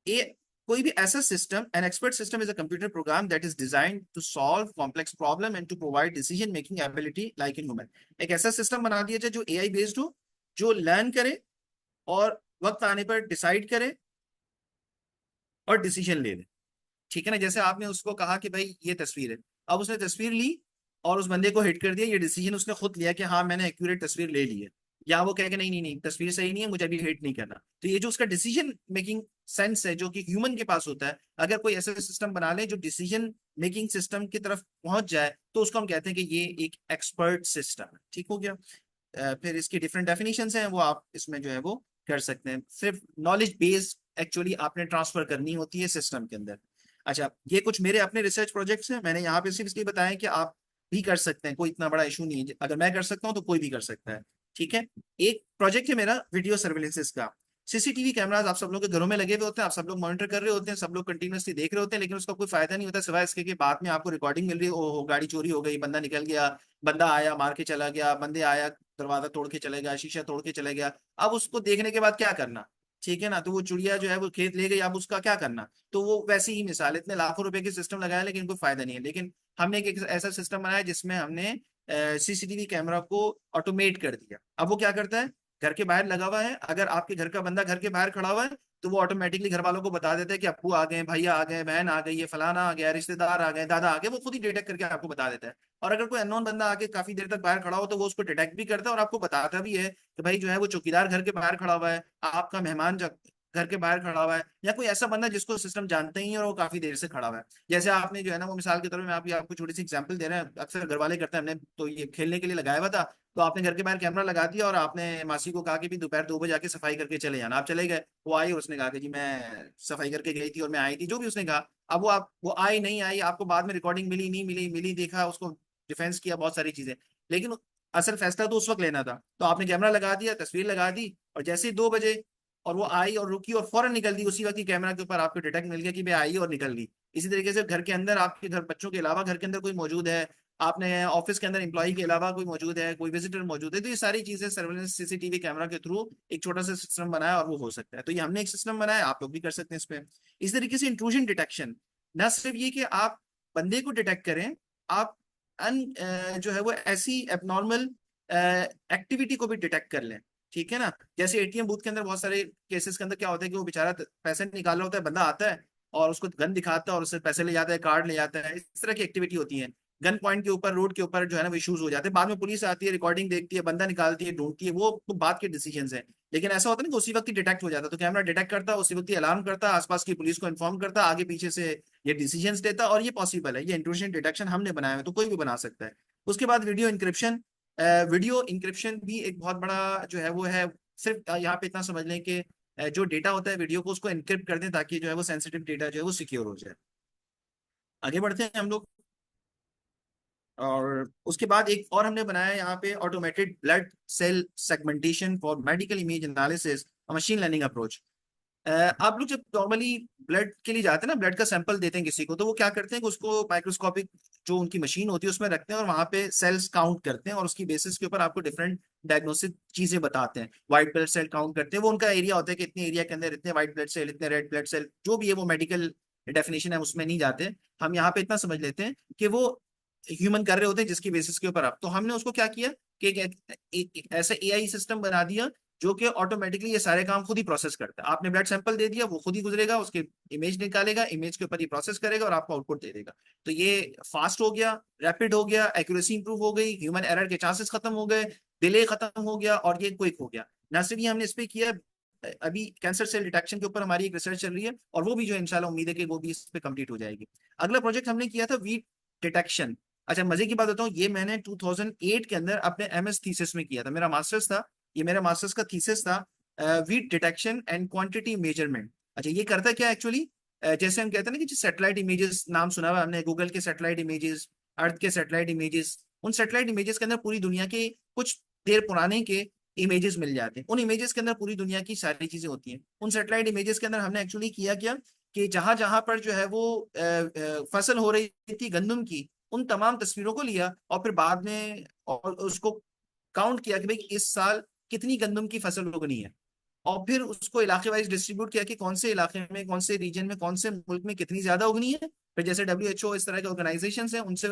ये कोई भी ऐसा system, an expert system is a computer program that is designed to solve complex problem and to provide decision making ability like in human. एक ऐसा सिस्टम बना दिया जाए जो एआई बेस्ड हो, जो लर्न करे और वक्त आने पर डिसाइड करे और डिसीजन ले ले। ठीक है ना, जैसे आपने उसको कहा कि भाई ये तस्वीर है, अब उसने तस्वीर ली और उस बंदे को हिट कर दिया, ये डिसीजन उसने खुद लिया कि हाँ मैंने एक्यूरेट तस्वीर ले ली है। या वो कहे कि नहीं नहीं नहीं तस्वीर सही नहीं है, मुझे अभी हिट नहीं करना। तो ये जो उसका डिसीजन मेकिंग सेंस है जो कि ह्यूमन के पास होता है, अगर कोई ऐसा सिस्टम बना ले जो डिसीजन मेकिंग सिस्टम की तरफ पहुंच जाए, तो उसको हम कहते हैं कि ये एक एक्सपर्ट सिस्टम है। ठीक हो गया। फिर इसकी डिफरेंट डेफिनेशंस हैं, वो आप इसमें जो है वो कर सकते हैं। सिर्फ नॉलेज बेस एक्चुअली आपने ट्रांसफर करनी होती है सिस्टम के अंदर। अच्छा, ये कुछ मेरे अपने रिसर्च प्रोजेक्ट्स हैं, मैंने यहाँ पे सिर्फ इसलिए बताया कि आप भी कर सकते हैं, कोई इतना बड़ा इशू नहीं है, अगर मैं कर सकता हूँ तो कोई भी कर सकता है। ठीक है। एक प्रोजेक्ट है मेरा वीडियो सर्विलेंसेस का। सीसीटीवी कैमरास आप सब लोग के घरों में लगे हुए होते हैं, आप सब लोग मॉनिटर कर रहे होते हैं, सब लोग कंटिन्यूअसली देख रहे होते हैं, लेकिन उसका कोई फायदा नहीं होता सिवाय इसके कि बाद में आपको रिकॉर्डिंग मिल रही है, ओहो गाड़ी चोरी हो गई, बंदा निकल गया, बंदा आया मार के चला गया, बंदे आया दरवाजा तोड़ के चले गया, शीशा तोड़ के चले गया। अब उसको देखने के बाद क्या करना? ठीक है ना, तो वो चिड़िया जो है वो खेत ले गई, अब उसका क्या करना? तो वो वैसी ही मिसाल, इतने लाखों रुपए के सिस्टम लगाया लेकिन कोई फायदा नहीं है। लेकिन हमने एक ऐसा सिस्टम बनाया जिसमें हमने सीसीटीवी कैमरा को ऑटोमेट कर दिया। अब वो क्या करता है, घर के बाहर लगा हुआ है, अगर आपके घर का बंदा घर के बाहर खड़ा हुआ है तो वो ऑटोमेटिकली घर वालों को बता देता है कि अप्पू आ गए, भैया आ गए, बहन आ गई, ये फलाना आ गया, रिश्तेदार आ गए, दादा आ गए, वो खुद ही डिटेक्ट करके आपको बता देता है। और अगर कोई अननोन बंदा आके काफी देर तक बाहर खड़ा हो तो वो उसको डिटेक्ट भी करता है और आपको बताता भी है कि भाई जो है वो चौकीदार घर के बाहर खड़ा हुआ है, आपका मेहमान घर के बाहर खड़ा हुआ है, या कोई ऐसा बंदा जिसको सिस्टम जानते ही है और वो काफी देर से खड़ा हुआ है। जैसे आपने जो है ना वो मिसाल के तौर में आप आपको छोटी सी एग्जांपल दे रहे हैं, अक्सर घर वाले करते हैं, हमने तो ये खेलने के लिए लगाया हुआ था। तो आपने घर के बाहर कैमरा लगा दिया और आपने मासी को कहा कि भी दोपहर 2 बजे आके सफाई करके चले जाना, आप चले गए। वो आई और उसने कहा कि जी मैं सफाई करके गई थी और मैं आई थी, जो भी उसने कहा। अब वो आई नहीं आई, आपको बाद में रिकॉर्डिंग मिली नहीं मिली, मिली देखा, उसको डिफेंस किया, बहुत सारी चीजें। लेकिन असल फैसला तो उस वक्त लेना था, तो आपने कैमरा लगा दिया, तस्वीर लगा दी, और जैसे ही 2 बजे और वो आई और रुकी और फौरन निकल दी, उसी वक्त ही कैमरा के ऊपर आपको डिटेक्ट मिल गया कि भाई आई और निकल गई। इसी तरीके से घर के अंदर आपके घर बच्चों के अलावा घर के अंदर कोई मौजूद है, आपने ऑफिस के अंदर एम्प्लॉय के अलावा कोई मौजूद है, कोई विजिटर मौजूद है, तो ये सारी चीजें सर्वेलेंस सीसीटीवी कैमरा के थ्रू एक छोटा सा सिस्टम बनाया और वो हो सकता है। तो ये हमने एक सिस्टम बनाया, आप लोग भी कर सकते हैं इस पे। इस तरीके से इंट्रूजन डिटेक्शन, न सिर्फ ये कि आप बंदे को डिटेक्ट करें, आप जो है वो ऐसी एबनॉर्मल एक्टिविटी को भी डिटेक्ट कर लें। ठीक है ना, जैसे एटीएम बूथ के अंदर बहुत सारे केसेस के अंदर क्या होता है कि वो बेचारा पैसे निकाल रहा होता है, बंदा आता है और उसको गन दिखाता है और उससे पैसे ले जाता है, कार्ड ले जाता है, इस तरह की एक्टिविटी होती है। गन पॉइंट के ऊपर रोड के ऊपर जो है ना वो इश्यूज हो जाते हैं, बाद में पुलिस आती है, रिकॉर्डिंग देखती है, बंदा निकालती है, ढूंढती है, वो तो बात के डिसीजन है। लेकिन ऐसा होता है ना कि उसी वक्त ही डिटेक्ट हो जाता है, तो कैमरा डिटेक्ट करता है, उसी वक्त ही अलार्म करता है, आसपास की पुलिस को इन्फॉर्म करता है, आगे पीछे से ये डिसीजन देता है, और ये पॉसिबल है, ये इंट्रूजन डिटेक्शन हमने बनाया है, तो कोई भी बना सकता है। उसके बाद वीडियो इंक्रिप्शन। वीडियो इंक्रिप्शन भी एक बहुत बड़ा जो है वो है। सिर्फ यहाँ पे इतना समझ लें कि जो डेटा होता है वीडियो को उसको एनक्रिप्ट कर दें ताकि जो है वो सेंसिटिव डेटा जो है वो सिक्योर हो जाए। आगे बढ़ते हैं हम लोग। और उसके बाद एक और हमने बनाया है यहाँ पे, automated blood cell segmentation for medical image analysis, machine learning approach. आप लोग जब नॉर्मली ब्लड के लिए जाते हैं ना, ब्लड का सैंपल देते हैं किसी को, तो वो क्या करते हैं कि उसको माइक्रोस्कोपिक जो उनकी मशीन होती है उसमें रखते हैं और वहां पे सेल्स काउंट करते हैं और उसकी बेसिस के ऊपर आपको डिफरेंट डायग्नोस्टिक चीजें बताते हैं। व्हाइट ब्लड सेल काउंट करते हैं, वो उनका एरिया होता है कि इतने एरिया के अंदर इतने व्हाइट ब्लड सेल, इतने रेड ब्लड सेल, जो भी है वो मेडिकल डेफिनेशन है, उसमें नहीं जाते। हम यहाँ पे इतना समझ लेते हैं कि वो ह्यूमन कर रहे होते हैं जिसकी बेसिस के ऊपर। आप तो हमने उसको क्या किया कि एक ऐसा एआई सिस्टम बना दिया जो कि ऑटोमेटिकली ये सारे काम खुद ही प्रोसेस करता है। आपने ब्लड सैंपल दे दिया, वो खुद ही गुजरेगा, उसके इमेज निकालेगा, इमेज के ऊपर ये प्रोसेस करेगा और आपको आउटपुट दे देगा। तो ये फास्ट हो गया, रैपिड हो गया, एक्यूरेसी इंप्रूव हो गई, ह्यूमन एरर के चांसेस खत्म हो गए, डिले खत्म हो गया, और ये क्विक हो गया। ना सिर्फ ये हमने इस पे किया, अभी कैंसर सेल डिटेक्शन के ऊपर हमारी एक रिसर्च चल रही है और वो भी जो इंशाल्लाह उम्मीद है कि वो भी इस पे कंप्लीट हो जाएगी। अगला प्रोजेक्ट हमने किया था वीट डिटेक्शन। अच्छा, मजे की बात बताऊं, ये मैंने 2008 के अंदर अपने एमएस थीसिस में किया था, मेरा मास्टर्स था, ये मेरा मास्टर्स का थीसिस था, wheat detection and quantity measurement. अच्छा, ये करता क्या एक्चुअली, जैसे हम कहते हैं ना कि सैटेलाइट इमेजेस नाम सुना हुआ हमने, गूगल के सैटेलाइट इमेजेस, अर्थ के सैटेलाइट इमेजेस, उन सैटेलाइट इमेजेस के अंदर पूरी दुनिया के कुछ देर पुराने के इमेजेस मिल जाते हैं, उन इमेजेस के अंदर पूरी दुनिया की सारी चीजें होती हैं। उन सैटेलाइट इमेजेस के अंदर हमने एक्चुअली किया क्या कि जहां जहां पर जो है वो फसल हो रही थी गंदम की, उन तमाम तस्वीरों को लिया और फिर बाद में और उसको काउंट किया कि भाई इस साल कितनी गंदम की फसल उगनी है, और फिर उसको इलाके वाइज डिस्ट्रीब्यूट किया कि कौन से इलाके में, कौन से रीजन में, कौन से मुल्क में कितनी ज्यादा उगनी है। फिर जैसे WHO इस तरह के ऑर्गेनाइजेशन हैं, उनसे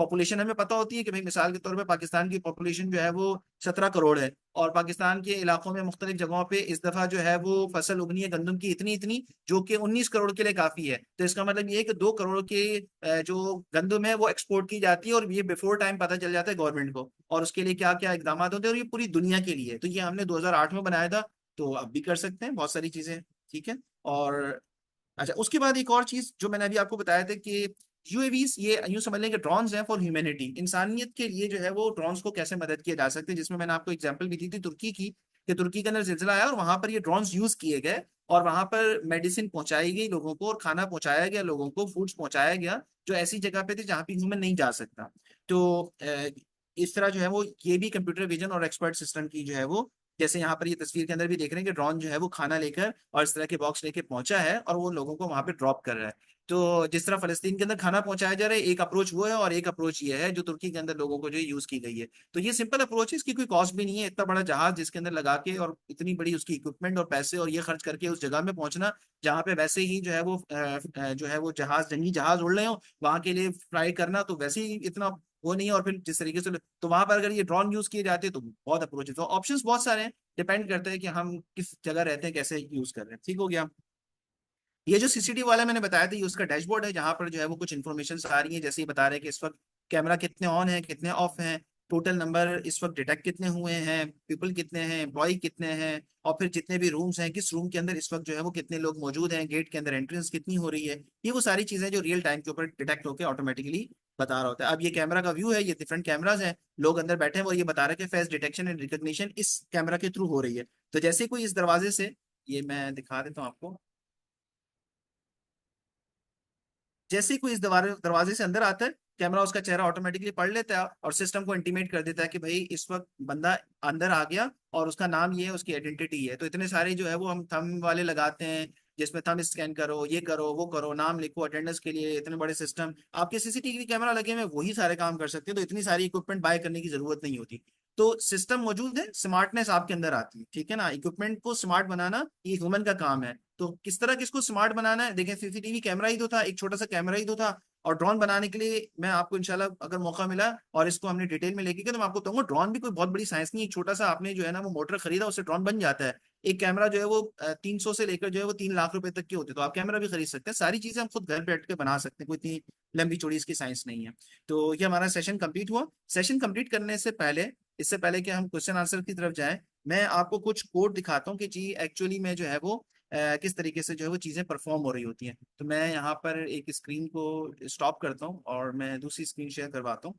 पॉपुलेशन हमें पता होती है कि भाई मिसाल के तौर पे पाकिस्तान की पॉपुलेशन जो है वो 17 करोड़ है, और पाकिस्तान के इलाकों में मुख्तलिफ जगहों पे इस दफा जो है वो फसल उगनी है गंदम की इतनी इतनी, जो कि 19 करोड़ के लिए काफी है। तो इसका मतलब ये है कि 2 करोड़ के जो गंदम है वो एक्सपोर्ट की जाती है, और ये बिफोर टाइम पता चल जाता है गवर्नमेंट को, और उसके लिए क्या क्या इकदाम होते हैं, और ये पूरी दुनिया के लिए। तो ये हमने 2008 में बनाया था, तो अब भी कर सकते हैं बहुत सारी चीजें। ठीक है। और अच्छा, उसके बाद एक और चीज जो मैंने अभी आपको बताया था कि यूएवीज, ये यूं समझ लें कि ड्रोन्स हैं फॉर ह्यूमैनिटी, इंसानियत के लिए जो है वो ड्रोन्स को कैसे मदद किया जा सकते हैं, जिसमें मैंने आपको एग्जांपल भी दी थी तुर्की की, कि तुर्की के अंदर जिलजिला आया और वहां पर ये ड्रोन्स यूज किए गए, और वहां पर मेडिसिन पहुंचाई गई लोगों को, और खाना पहुंचाया गया लोगों को, फूड्स पहुंचाया गया, जो ऐसी जगह पे थे जहाँ पे ह्यूमन नहीं जा सकता। तो इस तरह जो है वो ये भी कंप्यूटर विजन और एक्सपर्ट सिस्टम की जो है वो, जैसे यहाँ पर ये तस्वीर के अंदर भी देख रहे हैं कि ड्रोन जो है वो खाना लेकर और इस तरह के बॉक्स लेके पहुंचा है, और वो लोगों को वहां पे ड्रॉप कर रहा है। तो जिस तरह फलस्तीन के अंदर खाना पहुंचाया जा रहा है, एक अप्रोच वो है, और एक अप्रोच ये है जो तुर्की के अंदर लोगों को जो यूज की गई है। तो ये सिंपल अप्रोच है, इसकी कोई कॉस्ट भी नहीं है, इतना बड़ा जहाज जिसके अंदर लगा के और इतनी बड़ी उसकी इक्विपमेंट और पैसे और ये खर्च करके उस जगह में पहुंचना, जहाँ पे वैसे ही जो है वो जो है वो जहाज, जंगी जहाज उड़ रहे हो, वहां के लिए फ्लाई करना तो वैसे ही इतना वो नहीं है, और फिर जिस तरीके से तो वहां पर अगर ये ड्रोन यूज किए जाते तो बहुत अप्रोचेस, तो ऑप्शंस बहुत सारे हैं, डिपेंड करता है कि हम किस जगह रहते हैं, कैसे यूज कर रहे हैं। ठीक हो गया। ये जो सीसीटीवी वाला मैंने बताया था, ये उसका डैशबोर्ड है, जहां पर जो है वो कुछ इन्फॉर्मेशन आ रही है, जैसे ये बता रहे हैं कि इस वक्त कैमरा कितने ऑन है, कितने ऑफ हैं, टोटल नंबर इस वक्त डिटेक्ट कितने हुए हैं, पीपल कितने हैं, एम्प्लॉय कितने हैं, और फिर जितने भी रूम्स हैं किस रूम के अंदर इस वक्त जो है वो कितने लोग मौजूद हैं, गेट के अंदर एंट्रेंस कितनी हो रही है। ये वो सारी चीजें जो रियल टाइम के ऊपर डिटेक्ट होकर ऑटोमेटिकली बता रहा होता है। अब ये कैमरा का व्यू है, ये डिफरेंट कैमराज हैं, लोग अंदर बैठे हैं, और ये बता रहे हैं कि फेस डिटेक्शन एंड रिकॉग्निशन इस कैमरा के थ्रू हो रही है। तो जैसे कोई इस दरवाजे से, ये मैं दिखा देता हूँ आपको, जैसे ही कोई इस दरवाजे से अंदर आता है, कैमरा उसका चेहरा ऑटोमेटिकली पढ़ लेता है और सिस्टम को इंटीमेट कर देता है कि भाई इस वक्त बंदा अंदर आ गया, और उसका नाम ये है, उसकी आइडेंटिटी है। तो इतने सारे जो है वो हम थंब वाले लगाते हैं, जिसमें थंब स्कैन करो, ये करो, वो करो, नाम लिखो, अटेंडेंस के लिए इतने बड़े सिस्टम आपके सीसीटीवी कैमरा लगे हुए हैं, वही सारे काम कर सकते हैं। तो इतनी सारी इक्विपमेंट बाय करने की जरूरत नहीं होती। तो सिस्टम मौजूद है, स्मार्टनेस आपके अंदर आती है। ठीक है ना, इक्विपमेंट को स्मार्ट बनाना ये ह्यूमन का काम है। तो किस तरह किसको स्मार्ट बनाना है, देखें सीसीटीवी कैमरा ही तो था, एक छोटा सा कैमरा ही तो था, और ड्रोन बनाने के लिए मैं आपको इंशाल्लाह अगर मौका मिला और इसको हमने डिटेल में लेके गए, तो मैं आपको कहूंगा ड्रोन भी कोई बहुत बड़ी साइंस नहीं है, एक छोटा सा आपने जो है ना वो मोटर खरीदा, उससे ड्रोन बन जाता है। एक कैमरा जो है वो 300 से लेकर जो है वो 3 लाख रुपए तक के होते हैं, तो आप कैमरा भी खरीद सकते हैं, सारी चीजें हम खुद घर बैठ के बना सकते हैं, कोई इतनी लंबी चौड़ी इसकी साइंस नहीं है। तो ये हमारा सेशन कंप्लीट हुआ। सेशन कंप्लीट करने से पहले, इससे पहले कि हम क्वेश्चन आंसर की तरफ जाएं, मैं आपको कुछ कोड दिखाता हूँ कि जी एक्चुअली में जो है वो किस तरीके से जो है वो चीज़ें परफॉर्म हो रही होती हैं। तो मैं यहाँ पर एक स्क्रीन को स्टॉप करता हूँ और मैं दूसरी स्क्रीन शेयर करवाता हूँ।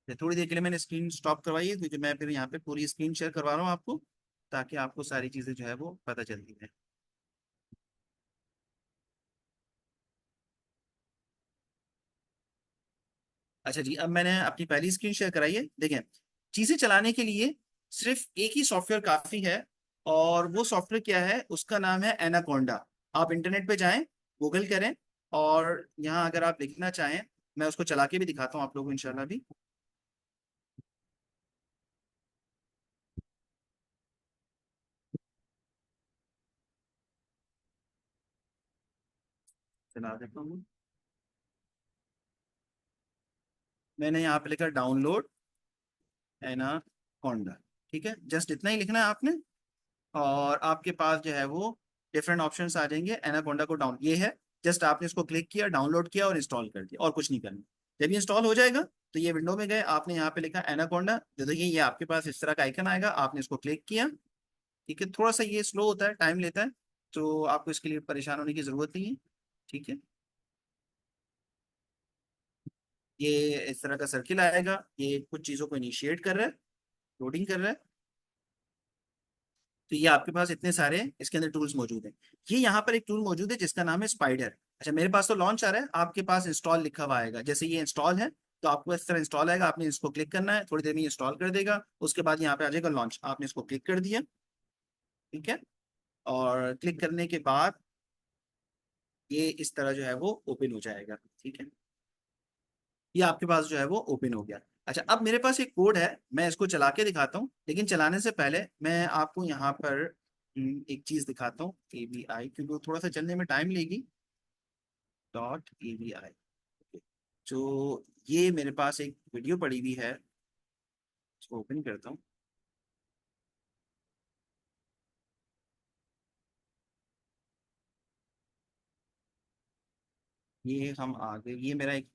तो थोड़ी देर के लिए मैंने स्क्रीन स्टॉप करवाई है, क्योंकि मैं फिर यहाँ पे पूरी स्क्रीन शेयर करवा रहा हूँ आपको, ताकि आपको सारी चीज़ें जो है वो पता चलती है। अच्छा जी, अब मैंने अपनी पहली स्क्रीन शेयर कराई है, देखें। चीज़ें चलाने के लिए सिर्फ एक ही सॉफ्टवेयर काफ़ी है, और वो सॉफ्टवेयर क्या है, उसका नाम है एनाकोंडा। आप इंटरनेट पे जाएं, गूगल करें, और यहाँ अगर आप लिखना चाहें, मैं उसको चला के भी दिखाता हूँ आप लोगों को इंशाल्लाह भी। चला देता हूँ। मैंने यहाँ पे लिखा डाउनलोड एनाकोंडा। ठीक है, जस्ट इतना ही लिखना है आपने, और आपके पास जो है वो डिफरेंट ऑप्शंस आ जाएंगे। एनाकोंडा को डाउन, ये है, जस्ट आपने इसको क्लिक किया, डाउनलोड किया और इंस्टॉल कर दिया, और कुछ नहीं करना। जब ये इंस्टॉल हो जाएगा, तो ये विंडो में गए, आपने यहाँ पे लिखा एनाकोंडा, तो देखिए ये आपके पास इस तरह का आइकन आएगा, आपने इसको क्लिक किया। ठीक है, थोड़ा सा ये स्लो होता है, टाइम लेता है, तो आपको इसके लिए परेशान होने की जरूरत नहीं है। ठीक है, ये इस तरह का सर्किल आएगा, ये कुछ चीज़ों को इनिशिएट कर रहा है, लोडिंग कर रहा है। तो ये आपके पास इतने सारे इसके अंदर टूल्स मौजूद हैं। ये यहाँ पर एक टूल मौजूद है जिसका नाम है स्पाइडर। अच्छा, मेरे पास तो लॉन्च आ रहा है, आपके पास इंस्टॉल लिखा हुआ आएगा, जैसे ये इंस्टॉल है, तो आपको इस तरह इंस्टॉल आएगा, आपने इसको क्लिक करना है, थोड़ी देर में इंस्टॉल कर देगा, उसके बाद यहाँ पे आ जाएगा लॉन्च, आपने इसको क्लिक कर दिया। ठीक है, और क्लिक करने के बाद ये इस तरह जो है वो ओपन हो जाएगा। ठीक है, ये आपके पास जो है वो ओपन हो गया। अच्छा, अब मेरे पास एक कोड है, मैं इसको चला के दिखाता हूँ, लेकिन चलाने से पहले मैं आपको यहाँ पर एक चीज दिखाता हूँ, ABI, क्योंकि वो थोड़ा सा चलने में टाइम लेगी। .ABI, जो ये मेरे पास एक वीडियो पड़ी हुई है, इसको ओपन करता हूँ। ये हम आगे, ये मेरा एक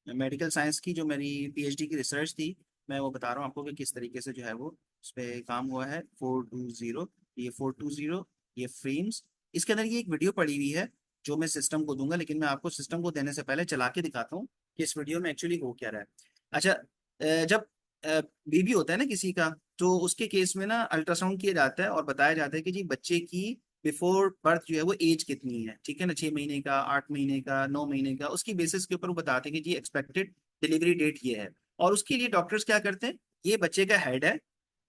मेडिकल साइंस की जो मेरी PhD की रिसर्च थी, मैं वो बता रहा हूँ आपको कि किस तरीके से जो है वो उस पर काम हुआ है। 420, ये 420, ये फ्रेम्स, इसके अंदर ये एक वीडियो पड़ी हुई है जो मैं सिस्टम को दूंगा, लेकिन मैं आपको सिस्टम को देने से पहले चला के दिखाता हूँ कि इस वीडियो में एक्चुअली हो क्या रहा है। अच्छा, जब बेबी होता है ना किसी का, तो उसके केस में ना अल्ट्रासाउंड किया जाता है और बताया जाता है कि जी बच्चे की बिफोर बर्थ जो है वो एज कितनी है, ठीक है ना, 6 महीने का, 8 महीने का, 9 महीने का, उसकी बेसिस के ऊपर वो बताते हैं कि जी एक्सपेक्टेड डिलीवरी डेट ये है। और उसके लिए डॉक्टर्स क्या करते हैं, ये बच्चे का हेड है,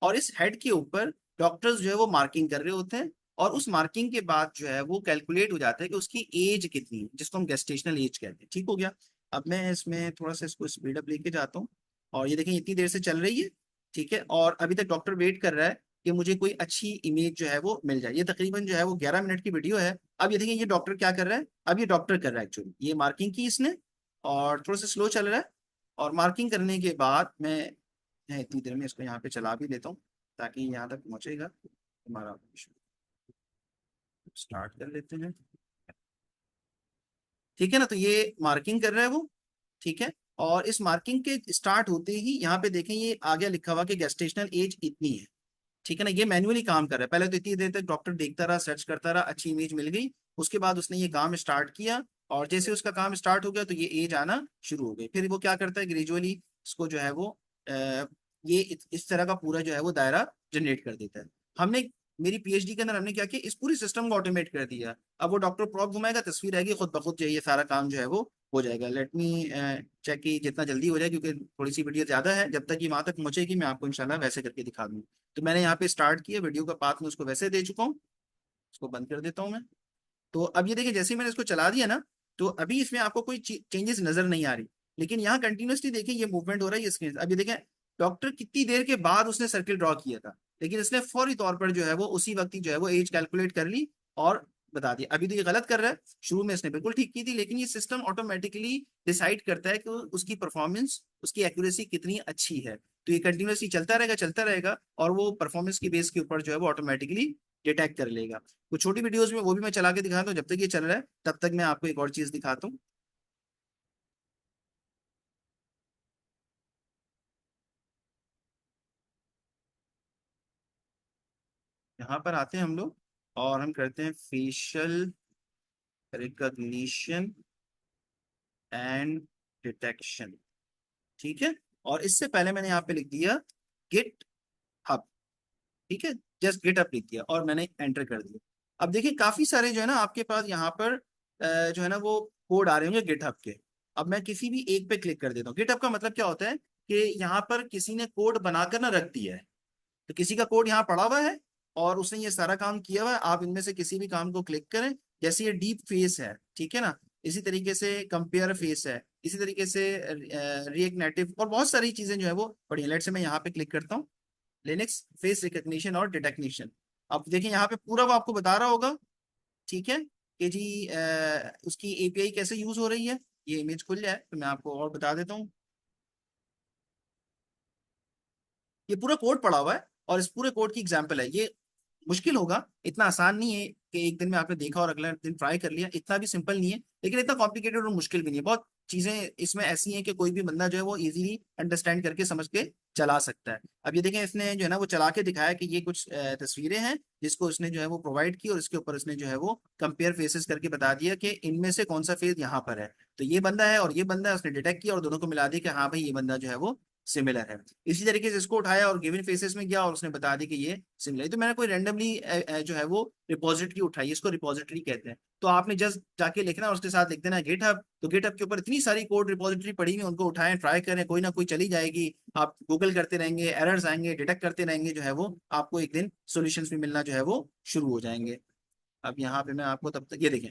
और इस हेड के ऊपर डॉक्टर्स जो है वो मार्किंग कर रहे होते हैं, और उस मार्किंग के बाद जो है वो कैलकुलेट हो जाता है कि उसकी एज कितनी है, जिसको हम गेस्टेशनल एज कहते हैं। ठीक हो गया। अब मैं इसमें थोड़ा सा इसको स्पीड अप लेके जाता हूँ, और ये देखें इतनी देर से चल रही है, ठीक है, और अभी तक डॉक्टर वेट कर रहा है कि मुझे कोई अच्छी इमेज जो है वो मिल जाए। ये तकरीबन जो है वो 11 मिनट की वीडियो है। अब ये देखिए ये डॉक्टर क्या कर रहा है, अब ये डॉक्टर कर रहा है एक्चुअली, ये मार्किंग की इसने, और थोड़ा सा स्लो चल रहा है। और मार्किंग करने के बाद मैं इतनी देर में इसको यहाँ पे चला भी देता हूँ, ताकि यहाँ तक पहुंचेगा हमारा। स्टार्ट कर लेते हैं, ठीक है ना, तो ये मार्किंग कर रहा है वो, ठीक है। और इस मार्किंग के स्टार्ट होते ही यहाँ पे देखें ये आगे लिखा हुआ कि गेस्टेशनल एज इतनी है, ठीक है ना। ये मैन्युअली काम कर रहा है, पहले तो इतनी देर तक डॉक्टर देखता रहा, सर्च करता रहा, अच्छी इमेज मिल गई, उसके बाद उसने ये काम स्टार्ट किया, और जैसे उसका काम स्टार्ट हो गया तो ये एज आना शुरू हो गई। फिर वो क्या करता है, ग्रेजुअली इसको जो है वो ये इस तरह का पूरा जो है वो दायरा जनरेट कर देता है। हमने मेरी PhD के अंदर हमने क्या किया, इस पूरी सिस्टम को ऑटोमेट कर दिया। अब वो डॉक्टर प्रॉप घुमाएगा, तस्वीर आएगी, खुद ब खुद जो है ये सारा काम जो है वो हो जाएगा। लेट मी चेक कि जितना जल्दी हो जाए, क्योंकि थोड़ी सी वीडियो ज्यादा है, जब तक ये वहां तक पहुंचेगी मैं आपको इंशाल्लाह वैसे करके दिखा दूंगा। तो मैंने यहाँ पे स्टार्ट किया वीडियो का पाथ, में उसको वैसे दे चुका हूँ, इसको बंद कर देता हूँ मैं। तो अब ये देखिए जैसे ही मैंने इसको चला दिया ना, तो अभी इसमें आपको कोई चेंजेस नजर नहीं आ रही, लेकिन यहाँ कंटिन्यूसली देखिए ये मूवमेंट हो रहा है ये स्क्रीन। अब ये देखें डॉक्टर कितनी देर के बाद उसने सर्किल ड्रॉ किया था, लेकिन इसने फौरी तौर पर जो है वो उसी वक्त ही जो है वो एज कैलकुलेट कर ली और बता दिया। अभी तो ये गलत कर रहा है, शुरू में इसने बिल्कुल ठीक की थी, लेकिन ये सिस्टम ऑटोमेटिकली डिसाइड करता है कि उसकी परफॉर्मेंस, उसकी एक्यूरेसी कितनी अच्छी है। तो ये कंटिन्यूसली चलता रहेगा, चलता रहेगा, और वो परफॉर्मेंस की बेस के ऊपर जो है वो ऑटोमेटिकली डिटेक्ट कर लेगा। कुछ छोटी वीडियोस में वो भी मैं चला के दिखाता हूँ, जब तक ये चल रहा है तब तक मैं आपको एक और चीज दिखाता हूँ। यहाँ पर आते हैं हम लोग, और हम करते हैं फेशियल रिकॉग्निशन एंड डिटेक्शन, ठीक है। और इससे पहले मैंने यहाँ पे लिख दिया गिट हब, ठीक है, जस्ट गिट हब लिख दिया और मैंने एंटर कर दिया। अब देखिए काफी सारे जो है ना आपके पास यहाँ पर जो है ना वो कोड आ रहे होंगे गिट हब के। अब मैं किसी भी एक पे क्लिक कर देता हूँ। गिट हब का मतलब क्या होता है कि यहाँ पर किसी ने कोड बनाकर ना रख दिया है, तो किसी का कोड यहाँ पड़ा हुआ है और उसने ये सारा काम किया हुआ है। आप इनमें से किसी भी काम को क्लिक करें, जैसे ये डीप फेस है, ठीक है ना, इसी तरीके से कंपेयर फेस है, इसी तरीके से रिएक्ट नेटिव, और बहुत सारी चीजें जो है वो पड़ी हैं। लेट से मैं यहाँ पे क्लिक करता हूँ, लिनक्स फेस रिकग्निशन और डिटेक्शन। अब देखिए यहाँ पे पूरा वो आपको बता रहा होगा, ठीक है, कि जी उसकी API कैसे यूज हो रही है। ये इमेज खुल जाए तो मैं आपको और बता देता हूँ। ये पूरा कोड पड़ा हुआ है, और इस पूरे कोड की एग्जाम्पल है ये। मुश्किल होगा, इतना आसान नहीं है कि एक दिन में आपने देखा और अगले दिन ट्राई कर लिया, इतना भी सिंपल नहीं है, लेकिन इतना कॉम्प्लिकेटेड और मुश्किल भी नहीं है। बहुत चीजें इसमें ऐसी हैं कि कोई भी बंदा जो है वो इजीली अंडरस्टैंड करके समझ के चला सकता है। अब ये देखें इसने जो है ना वो चला के दिखाया कि ये कुछ तस्वीरें हैं जिसको इसने जो है वो प्रोवाइड की, और इसके ऊपर इसने जो है वो कंपेयर फेसेस करके बता दिया कि इनमें से कौन सा फेस यहाँ पर है। तो ये बंदा है और ये बंदा है, उसने डिटेक्ट किया और दोनों को मिला दिया कि हाँ भाई ये बंदा जो है वो सिमिलर है। इसी तरीके से इसको उठाया और गिवन फेसेस में गया और उसने बता दी कि ये सिमिलर है। तो मैंने कोई रैंडमली जो है वो रिपोजिटरी उठाई, इसको रिपोजिटरी कहते हैं। तो आपने जस्ट जाके लिखना और उसके साथ लिख देना गिटहब, तो गिटहब के ऊपर इतनी सारी कोड रिपोजिटरी पड़ी हुई है, उनको उठाएं, ट्राई करें, कोई ना कोई चली जाएगी। आप गूगल करते रहेंगे, एरर्स आएंगे, डिटेक्ट करते रहेंगे, जो है वो आपको एक दिन सॉल्यूशंस भी मिलना जो है वो शुरू हो जाएंगे। अब यहाँ पे मैं आपको तब तक ये देखें,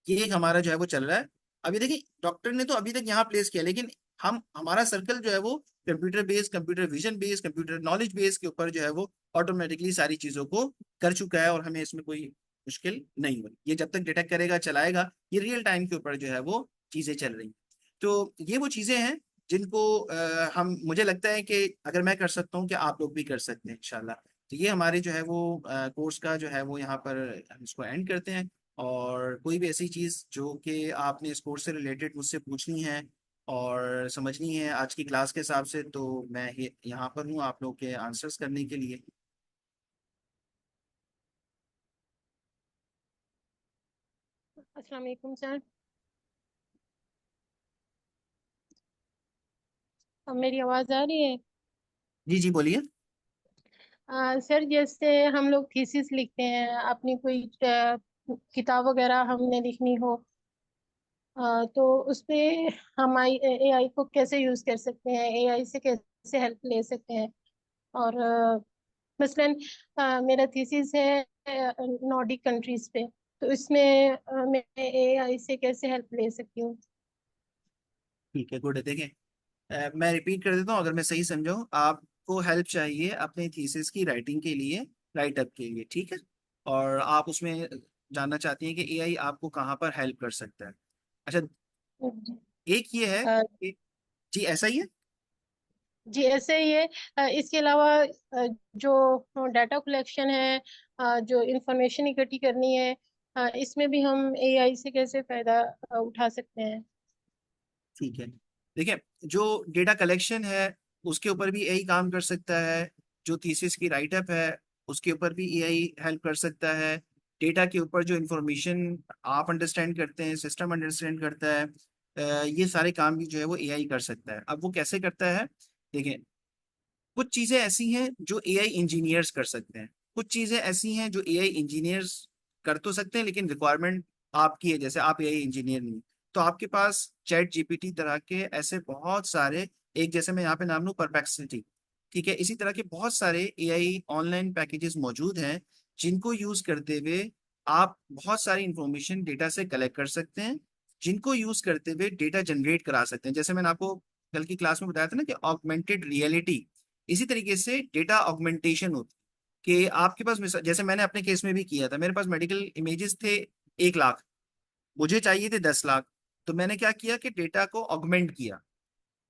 ये एक हमारा जो है वो चल रहा है। अब ये देखिए डॉक्टर ने तो अभी तक यहाँ प्लेस किया, लेकिन हम हमारा सर्कल जो है वो computer based, computer vision based, computer knowledge based के ऊपर जो है वो ऑटोमेटिकली सारी चीजों को कर चुका है, और हमें इसमें कोई मुश्किल नहीं हुई। ये जब तक डिटेक्ट करेगा चलाएगा, ये रियल टाइम के ऊपर जो है वो चीजें चल रही हैं। तो ये वो चीजें हैं जिनको हम, मुझे लगता है कि अगर मैं कर सकता हूँ कि आप लोग भी कर सकते हैं इंशाल्लाह। तो ये हमारे जो है वो कोर्स का जो है वो यहाँ पर हम इसको एंड करते हैं। और कोई भी ऐसी चीज़ जो कि आपने इस कोर्स से रिलेटेड मुझसे पूछनी है और समझनी है आज की क्लास के हिसाब से, तो मैं यहाँ पर हूँ आप लोग के आंसर्स करने के लिए। अस्सलाम वालेकुम सर। अब मेरी आवाज़ आ रही है? जी जी बोलिए। सर, जैसे हम लोग थीसिस लिखते हैं, अपनी कोई किताब वगैरह हमने लिखनी हो, तो उस पे हम एआई को कैसे यूज़ कर सकते हैं, एआई से कैसे हेल्प ले सकते हैं? और मसलन मेरा थीसिस है नॉर्डिक कंट्रीज पे, तो इसमें मैं एआई से कैसे हेल्प ले सकती हूँ? ठीक है, गुड है। देखें, मैं रिपीट कर देता हूँ अगर मैं सही समझा हूँ। आपको हेल्प चाहिए अपने थीसिस की राइटिंग के लिए, राइट अप के लिए, ठीक है। और आप उसमें जानना चाहती हैं कि एआई आपको कहाँ पर हेल्प कर सकता है। अच्छा, एक ये है कि, जी ऐसा ही है। जी, ऐसे ही है। इसके अलावा जो डाटा कलेक्शन है, जो इंफॉर्मेशन इकट्ठी करनी है, इसमें भी हम एआई से कैसे फायदा उठा सकते हैं? ठीक है, देखिए, जो डेटा कलेक्शन है उसके ऊपर भी एआई काम कर सकता है। जो थीसिस की राइटअप है उसके ऊपर भी एआई हेल्प कर सकता है। डेटा के ऊपर जो इंफॉर्मेशन आप अंडरस्टैंड करते हैं, सिस्टम अंडरस्टैंड करता है, ये सारे काम भी जो है वो एआई कर सकता है। अब वो कैसे करता है, देखिए, कुछ चीजें ऐसी हैं जो एआई इंजीनियर्स कर सकते हैं, कुछ चीजें ऐसी हैं जो एआई इंजीनियर्स कर तो सकते हैं लेकिन रिक्वायरमेंट आपकी है, जैसे आप एआई इंजीनियर नहीं, तो आपके पास चैट जीपीटी तरह के ऐसे बहुत सारे, एक जैसे मैं यहाँ पे नाम लूँ परप्लेक्सिटी, ठीक है, इसी तरह के बहुत सारे एआई ऑनलाइन पैकेजेस मौजूद हैं जिनको यूज करते हुए आप बहुत सारी इंफॉर्मेशन डेटा से कलेक्ट कर सकते हैं, जिनको यूज करते हुए डेटा जनरेट करा सकते हैं। जैसे मैंने आपको कल की क्लास में बताया था ना कि ऑगमेंटेड रियलिटी, इसी तरीके से डेटा ऑगमेंटेशन होती है कि आपके पास जैसे मैंने अपने केस में भी किया था, मेरे पास मेडिकल इमेजेस थे 1 लाख, मुझे चाहिए थे 10 लाख। तो मैंने क्या किया कि डेटा को ऑगमेंट किया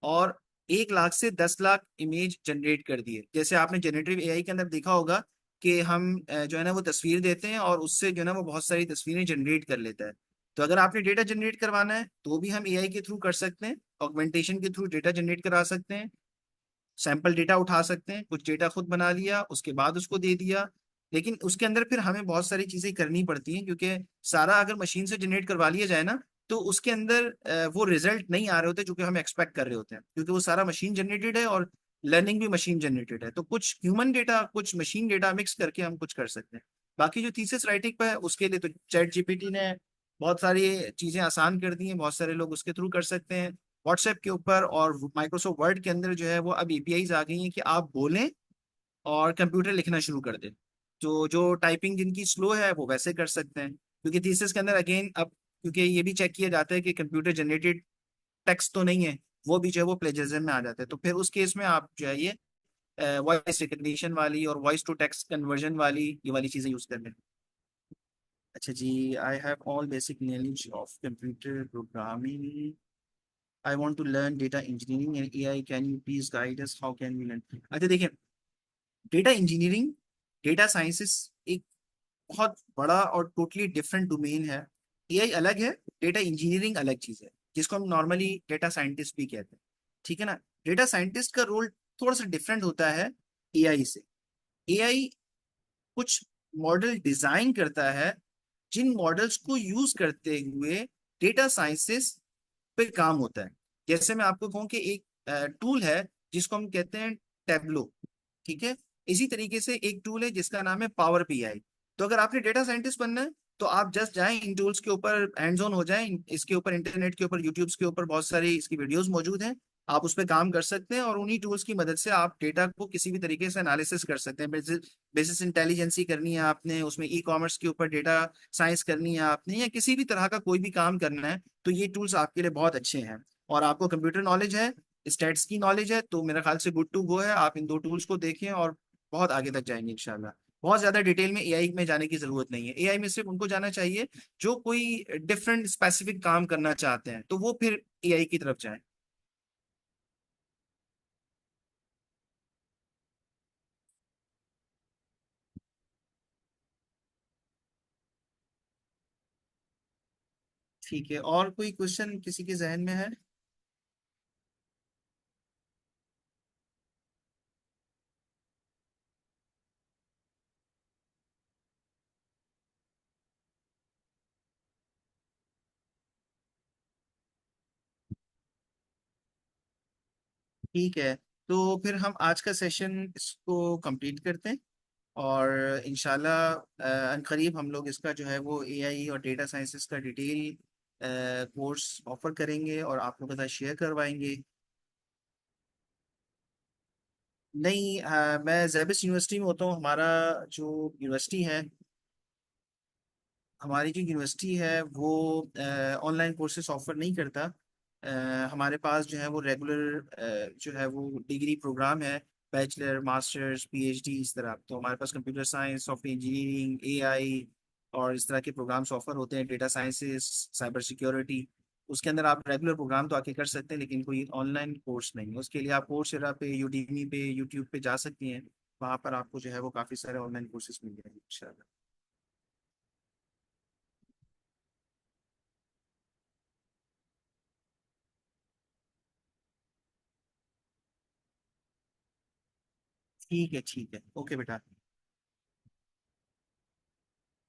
और 1 लाख से 10 लाख इमेज जनरेट कर दिए। जैसे आपने जनरेटिव एआई के अंदर देखा होगा कि हम जो है ना वो तस्वीर देते हैं और उससे जो है ना वो बहुत सारी तस्वीरें जनरेट कर लेता है। तो अगर आपने डेटा जनरेट करवाना है तो भी हम एआई के थ्रू कर सकते हैं, ऑगमेंटेशन के थ्रू डेटा जनरेट करा सकते हैं, सैंपल डेटा उठा सकते हैं, कुछ डेटा खुद बना लिया उसके बाद उसको दे दिया। लेकिन उसके अंदर फिर हमें बहुत सारी चीजें करनी पड़ती हैं, क्योंकि सारा अगर मशीन से जनरेट करवा लिया जाए ना तो उसके अंदर वो रिजल्ट नहीं आ रहे होते जो कि हम एक्सपेक्ट कर रहे होते हैं, क्योंकि वो सारा मशीन जनरेटेड है और लर्निंग भी मशीन जनरेटेड है। तो कुछ ह्यूमन डेटा कुछ मशीन डेटा मिक्स करके हम कुछ कर सकते हैं। बाकी जो थीसिस राइटिंग पे है उसके लिए तो चैट जीपीटी ने बहुत सारी चीजें आसान कर दी हैं, बहुत सारे लोग उसके थ्रू कर सकते हैं। व्हाट्सएप के ऊपर और माइक्रोसॉफ्ट वर्ड के अंदर जो है वो अब एपीआईज आ गई हैं कि आप बोलें और कंप्यूटर लिखना शुरू कर दे। तो जो टाइपिंग जिनकी स्लो है वो वैसे कर सकते हैं, क्योंकि थीसिस के अंदर अगेन अब क्योंकि ये भी चेक किया जाता है कि कंप्यूटर जनरेटेड टेक्स्ट तो नहीं है, वो भी जो है वो प्लेजरिज्म में आ जाता है। तो फिर उस केस में आप जो है ये वॉइस रिकग्निशन वाली और वॉइस टू टेक्स्ट कन्वर्जन वाली ये वाली चीजें यूज कर लें। अच्छा जी, I have all basic knowledge of computer programming, I want to learn data engineering and AI, can you please guide us how can we learn. अच्छा देखिए, डेटा इंजीनियरिंग, डेटा साइंसेस एक बहुत बड़ा और टोटली डिफरेंट डोमेन है। AI अलग है, data engineering अलग चीज है, जिसको हम नॉर्मली डेटा साइंटिस्ट भी कहते हैं, ठीक है ना। डेटा साइंटिस्ट का रोल थोड़ा सा डिफरेंट होता है एआई से। एआई कुछ मॉडल डिजाइन करता है, जिन मॉडल्स को यूज करते हुए डेटा साइंसेस पे काम होता है। जैसे मैं आपको कहूँ कि एक टूल है जिसको हम कहते हैं टेबलो, ठीक है। इसी तरीके से एक टूल है जिसका नाम है पावर पीआई। तो अगर आपने डेटा साइंटिस्ट बनना है तो आप जस्ट जाएं इन टूल्स के ऊपर, हैंड्स ऑन हो जाएं इसके ऊपर, इंटरनेट के ऊपर, यूट्यूब्स के ऊपर बहुत सारी इसकी वीडियोस मौजूद हैं। आप उस पर काम कर सकते हैं और उन्हीं टूल्स की मदद से आप डेटा को किसी भी तरीके से एनालिसिस कर सकते हैं। बिजनेस इंटेलिजेंसी करनी है आपने, उसमें ई कॉमर्स के ऊपर डेटा साइंस करनी है आपने, या किसी भी तरह का कोई भी काम करना है तो ये टूल्स आपके लिए बहुत अच्छे हैं। और आपको कंप्यूटर नॉलेज है, स्टैट्स की नॉलेज है, तो मेरा ख्याल से गुड टू गो है। आप इन दो टूल्स को देखें और बहुत आगे तक जाएंगे इंशाल्लाह। बहुत ज्यादा डिटेल में एआई में जाने की जरूरत नहीं है। एआई में सिर्फ उनको जाना चाहिए जो कोई डिफरेंट स्पेसिफिक काम करना चाहते हैं, तो वो फिर एआई की तरफ जाएं। ठीक है, और कोई क्वेश्चन किसी के जहन में है? ठीक है, तो फिर हम आज का सेशन इसको कंप्लीट करते हैं, और इंशाल्लाह अनकरीब हम लोग इसका जो है वो एआई और डेटा साइंसेस का डिटेल कोर्स ऑफर करेंगे और आप लोगों के साथ शेयर करवाएंगे। नहीं, मैं जेबिस यूनिवर्सिटी में होता हूँ। हमारा जो यूनिवर्सिटी है हमारी जो यूनिवर्सिटी है वो ऑनलाइन कोर्सेज ऑफर नहीं करता। हमारे पास जो है वो रेगुलर जो है वो डिग्री प्रोग्राम है, बैचलर मास्टर्स पीएचडी इस तरह। तो हमारे पास computer science, software engineering, AI और इस तरह के प्रोग्राम्स ऑफर होते हैं, डेटा साइंसेस, साइबर सिक्योरिटी। उसके अंदर आप रेगुलर प्रोग्राम तो आके कर सकते हैं, लेकिन कोई ऑनलाइन कोर्स नहीं है। उसके लिए आप कोर्सेरा पे, यूडीमी पे, यूट्यूब पे जा सकती हैं। वहाँ पर आपको जो है वो काफ़ी सारे ऑनलाइन कोर्सेज मिल जाएंगे इंशाल्लाह। ठीक है, ठीक है, ओके बेटा।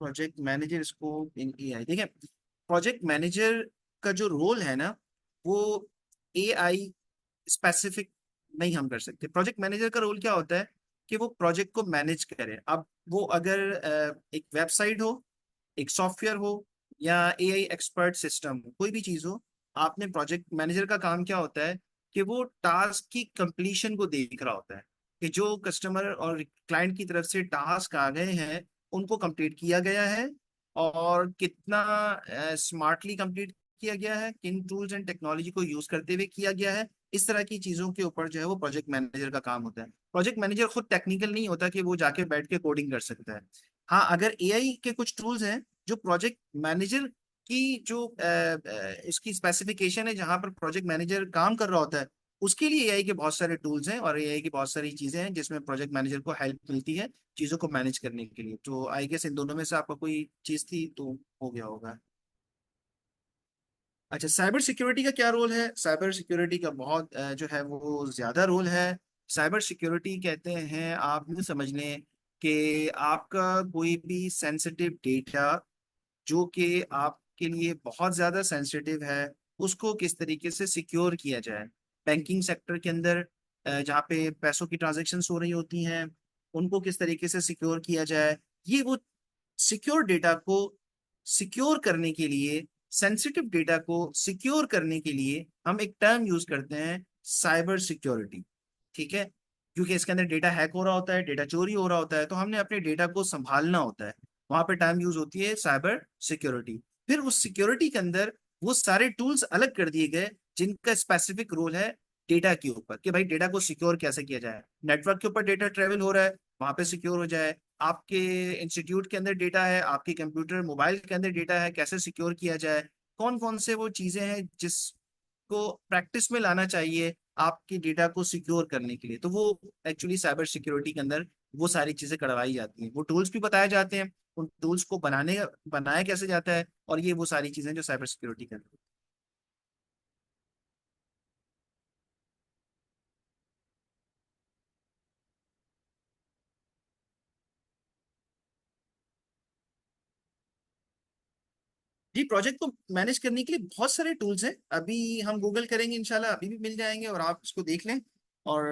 Project manager scope in AI, देखिए प्रोजेक्ट मैनेजर का जो रोल है ना, वो एआई स्पेसिफिक नहीं हम कर सकते। प्रोजेक्ट मैनेजर का रोल क्या होता है कि वो प्रोजेक्ट को मैनेज करे। अब वो अगर एक वेबसाइट हो, एक सॉफ्टवेयर हो, या एआई एक्सपर्ट सिस्टम हो, कोई भी चीज हो, आपने प्रोजेक्ट मैनेजर का काम क्या होता है कि वो टास्क की कंप्लीशन को देख रहा होता है कि जो कस्टमर और क्लाइंट की तरफ से टास्क आ गए हैं उनको कंप्लीट किया गया है, और कितना स्मार्टली कंप्लीट किया गया है, किन टूल्स एंड टेक्नोलॉजी को यूज करते हुए किया गया है। इस तरह की चीजों के ऊपर जो है वो प्रोजेक्ट मैनेजर का काम होता है। प्रोजेक्ट मैनेजर खुद टेक्निकल नहीं होता कि वो जाके बैठ के कोडिंग कर सकता है। हाँ, अगर एआई के कुछ टूल्स हैं जो प्रोजेक्ट मैनेजर की जो इसकी स्पेसिफिकेशन है, जहां पर प्रोजेक्ट मैनेजर काम कर रहा होता है, उसके लिए एआई के बहुत सारे टूल्स हैं और एआई की बहुत सारी चीजें हैं जिसमें प्रोजेक्ट मैनेजर को हेल्प मिलती है चीजों को मैनेज करने के लिए। तो आई गेस इन दोनों में से आपका कोई चीज थी तो हो गया होगा। अच्छा, साइबर सिक्योरिटी का क्या रोल है? साइबर सिक्योरिटी का बहुत जो है वो ज्यादा रोल है। साइबर सिक्योरिटी कहते हैं, आप यूँ समझ लें कि आपका कोई भी सेंसिटिव डेटा जो कि आपके लिए बहुत ज्यादा सेंसिटिव है, उसको किस तरीके से सिक्योर किया जाए। बैंकिंग सेक्टर के अंदर जहाँ पे पैसों की ट्रांजैक्शंस हो रही होती हैं, उनको किस तरीके से सिक्योर किया जाए, ये वो सिक्योर डेटा को सिक्योर करने के लिए, सेंसिटिव डेटा को सिक्योर करने के लिए हम एक टर्म यूज करते हैं, साइबर सिक्योरिटी। ठीक है, क्योंकि इसके अंदर डेटा हैक हो रहा होता है, डेटा चोरी हो रहा होता है, तो हमने अपने डेटा को संभालना होता है। वहां पे टर्म यूज होती है साइबर सिक्योरिटी। फिर उस सिक्योरिटी के अंदर वो सारे टूल्स अलग कर दिए गए जिनका स्पेसिफिक रोल है डेटा के ऊपर, कि भाई डेटा को सिक्योर कैसे किया जाए। नेटवर्क के ऊपर डेटा ट्रेवल हो रहा है, वहां पे सिक्योर हो जाए। आपके इंस्टीट्यूट के अंदर डेटा है, आपके कंप्यूटर मोबाइल के अंदर डेटा है, कैसे सिक्योर किया जाए। कौन कौन से वो चीजें हैं जिसको प्रैक्टिस में लाना चाहिए आपके डेटा को सिक्योर करने के लिए, तो वो एक्चुअली साइबर सिक्योरिटी के अंदर वो सारी चीजें करवाई जाती हैं। वो टूल्स भी बताए जाते हैं, उन टूल्स को बनाया कैसे जाता है, और ये वो सारी चीजें जो साइबर सिक्योरिटी के अंदर। जी, प्रोजेक्ट को मैनेज करने के लिए बहुत सारे टूल्स हैं। अभी हम गूगल करेंगे इंशाल्लाह, अभी भी मिल जाएंगे और आप इसको देख लें। और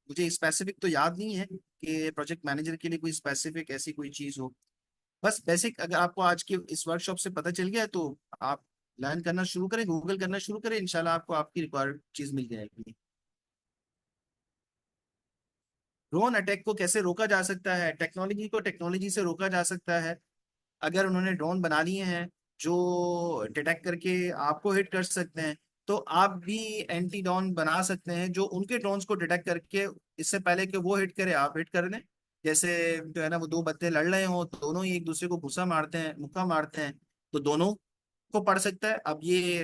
मुझे स्पेसिफिक तो याद नहीं है कि प्रोजेक्ट मैनेजर के लिए कोई स्पेसिफिक ऐसी कोई चीज़ हो। बस बेसिक अगर आपको आज के इस वर्कशॉप से पता चल गया है, तो आप लर्न करना शुरू करें, गूगल करना शुरू करें, इंशाल्लाह आपको आपकी रिक्वायर्ड चीज़ मिल जाएगी। ड्रोन अटैक को कैसे रोका जा सकता है? टेक्नोलॉजी को टेक्नोलॉजी से रोका जा सकता है। अगर उन्होंने ड्रोन बना लिए हैं जो डिटेक्ट करके आपको हिट कर सकते हैं, तो आप भी एंटी ड्रोन बना सकते हैं जो उनके ड्रोन्स को डिटेक्ट करके, इससे पहले कि वो हिट करे आप हिट कर दें। जैसे जो है ना, वो दो बत्ते लड़ रहे हो, दोनों ही एक दूसरे को घुसा मारते हैं, मुक्का मारते हैं, तो दोनों को पड़ सकता है। अब ये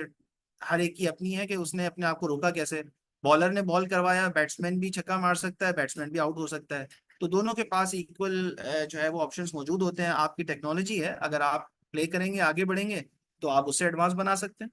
हर एक की अपनी है कि उसने अपने आप को रोका कैसे। बॉलर ने बॉल करवाया, बैट्समैन भी छक्का मार सकता है, बैट्समैन भी आउट हो सकता है। तो दोनों के पास इक्वल जो है वो ऑप्शंस मौजूद होते हैं। आपकी टेक्नोलॉजी है, अगर आप प्ले करेंगे, आगे बढ़ेंगे, तो आप उससे एडवांस बना सकते हैं।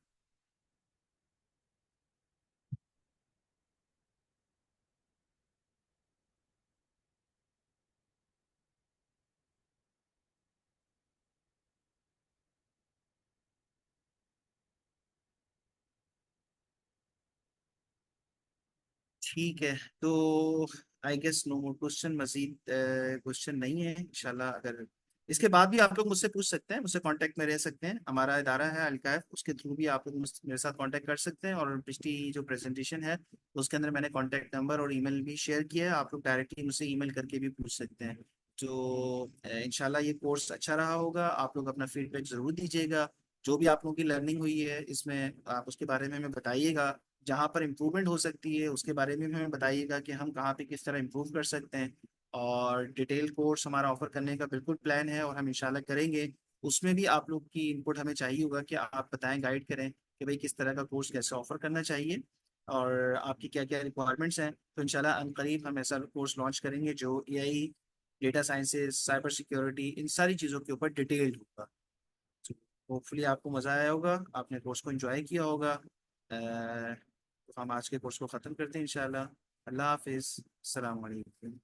ठीक है, तो I guess no more question, मजीद क्वेश्चन नहीं है इंशाल्लाह। अगर इसके बाद भी आप लोग मुझसे पूछ सकते हैं, मुझसे कांटेक्ट में रह सकते हैं। हमारा इदारा है अलकायफ, उसके थ्रू भी आप लोग मेरे साथ कांटेक्ट कर सकते हैं। और पिछली जो प्रेजेंटेशन है उसके अंदर मैंने कांटेक्ट नंबर और ईमेल भी शेयर किया है, आप लोग डायरेक्टली मुझसे ईमेल करके भी पूछ सकते हैं। तो इंशाल्लाह ये कोर्स अच्छा रहा होगा। आप लोग अपना फीडबैक ज़रूर दीजिएगा। जो भी आप लोगों की लर्निंग हुई है इसमें, आप उसके बारे में हमें बताइएगा। जहाँ पर इम्प्रूवमेंट हो सकती है उसके बारे में भी हमें बताइएगा कि हम कहाँ पे किस तरह इम्प्रूव कर सकते हैं। और डिटेल कोर्स हमारा ऑफर करने का बिल्कुल प्लान है, और हम इंशाल्लाह करेंगे। उसमें भी आप लोग की इनपुट हमें चाहिए होगा कि आप बताएं, गाइड करें कि भाई किस तरह का कोर्स कैसे ऑफर करना चाहिए, और आपकी क्या क्या रिक्वायरमेंट्स हैं। तो इंशाल्लाह अनकरीब हम ऐसा कोर्स लॉन्च करेंगे जो AI, data sciences, cyber security, इन सारी चीज़ों के ऊपर डिटेल्ड होगा। होपफुली आपको मज़ा आया होगा, आपने कोर्स को एंजॉय किया होगा। तो हम आज के कोर्स को ख़त्म करते हैं इंशाल्लाह। अल्लाह हाफिज़, अस्सलाम वालेकुम।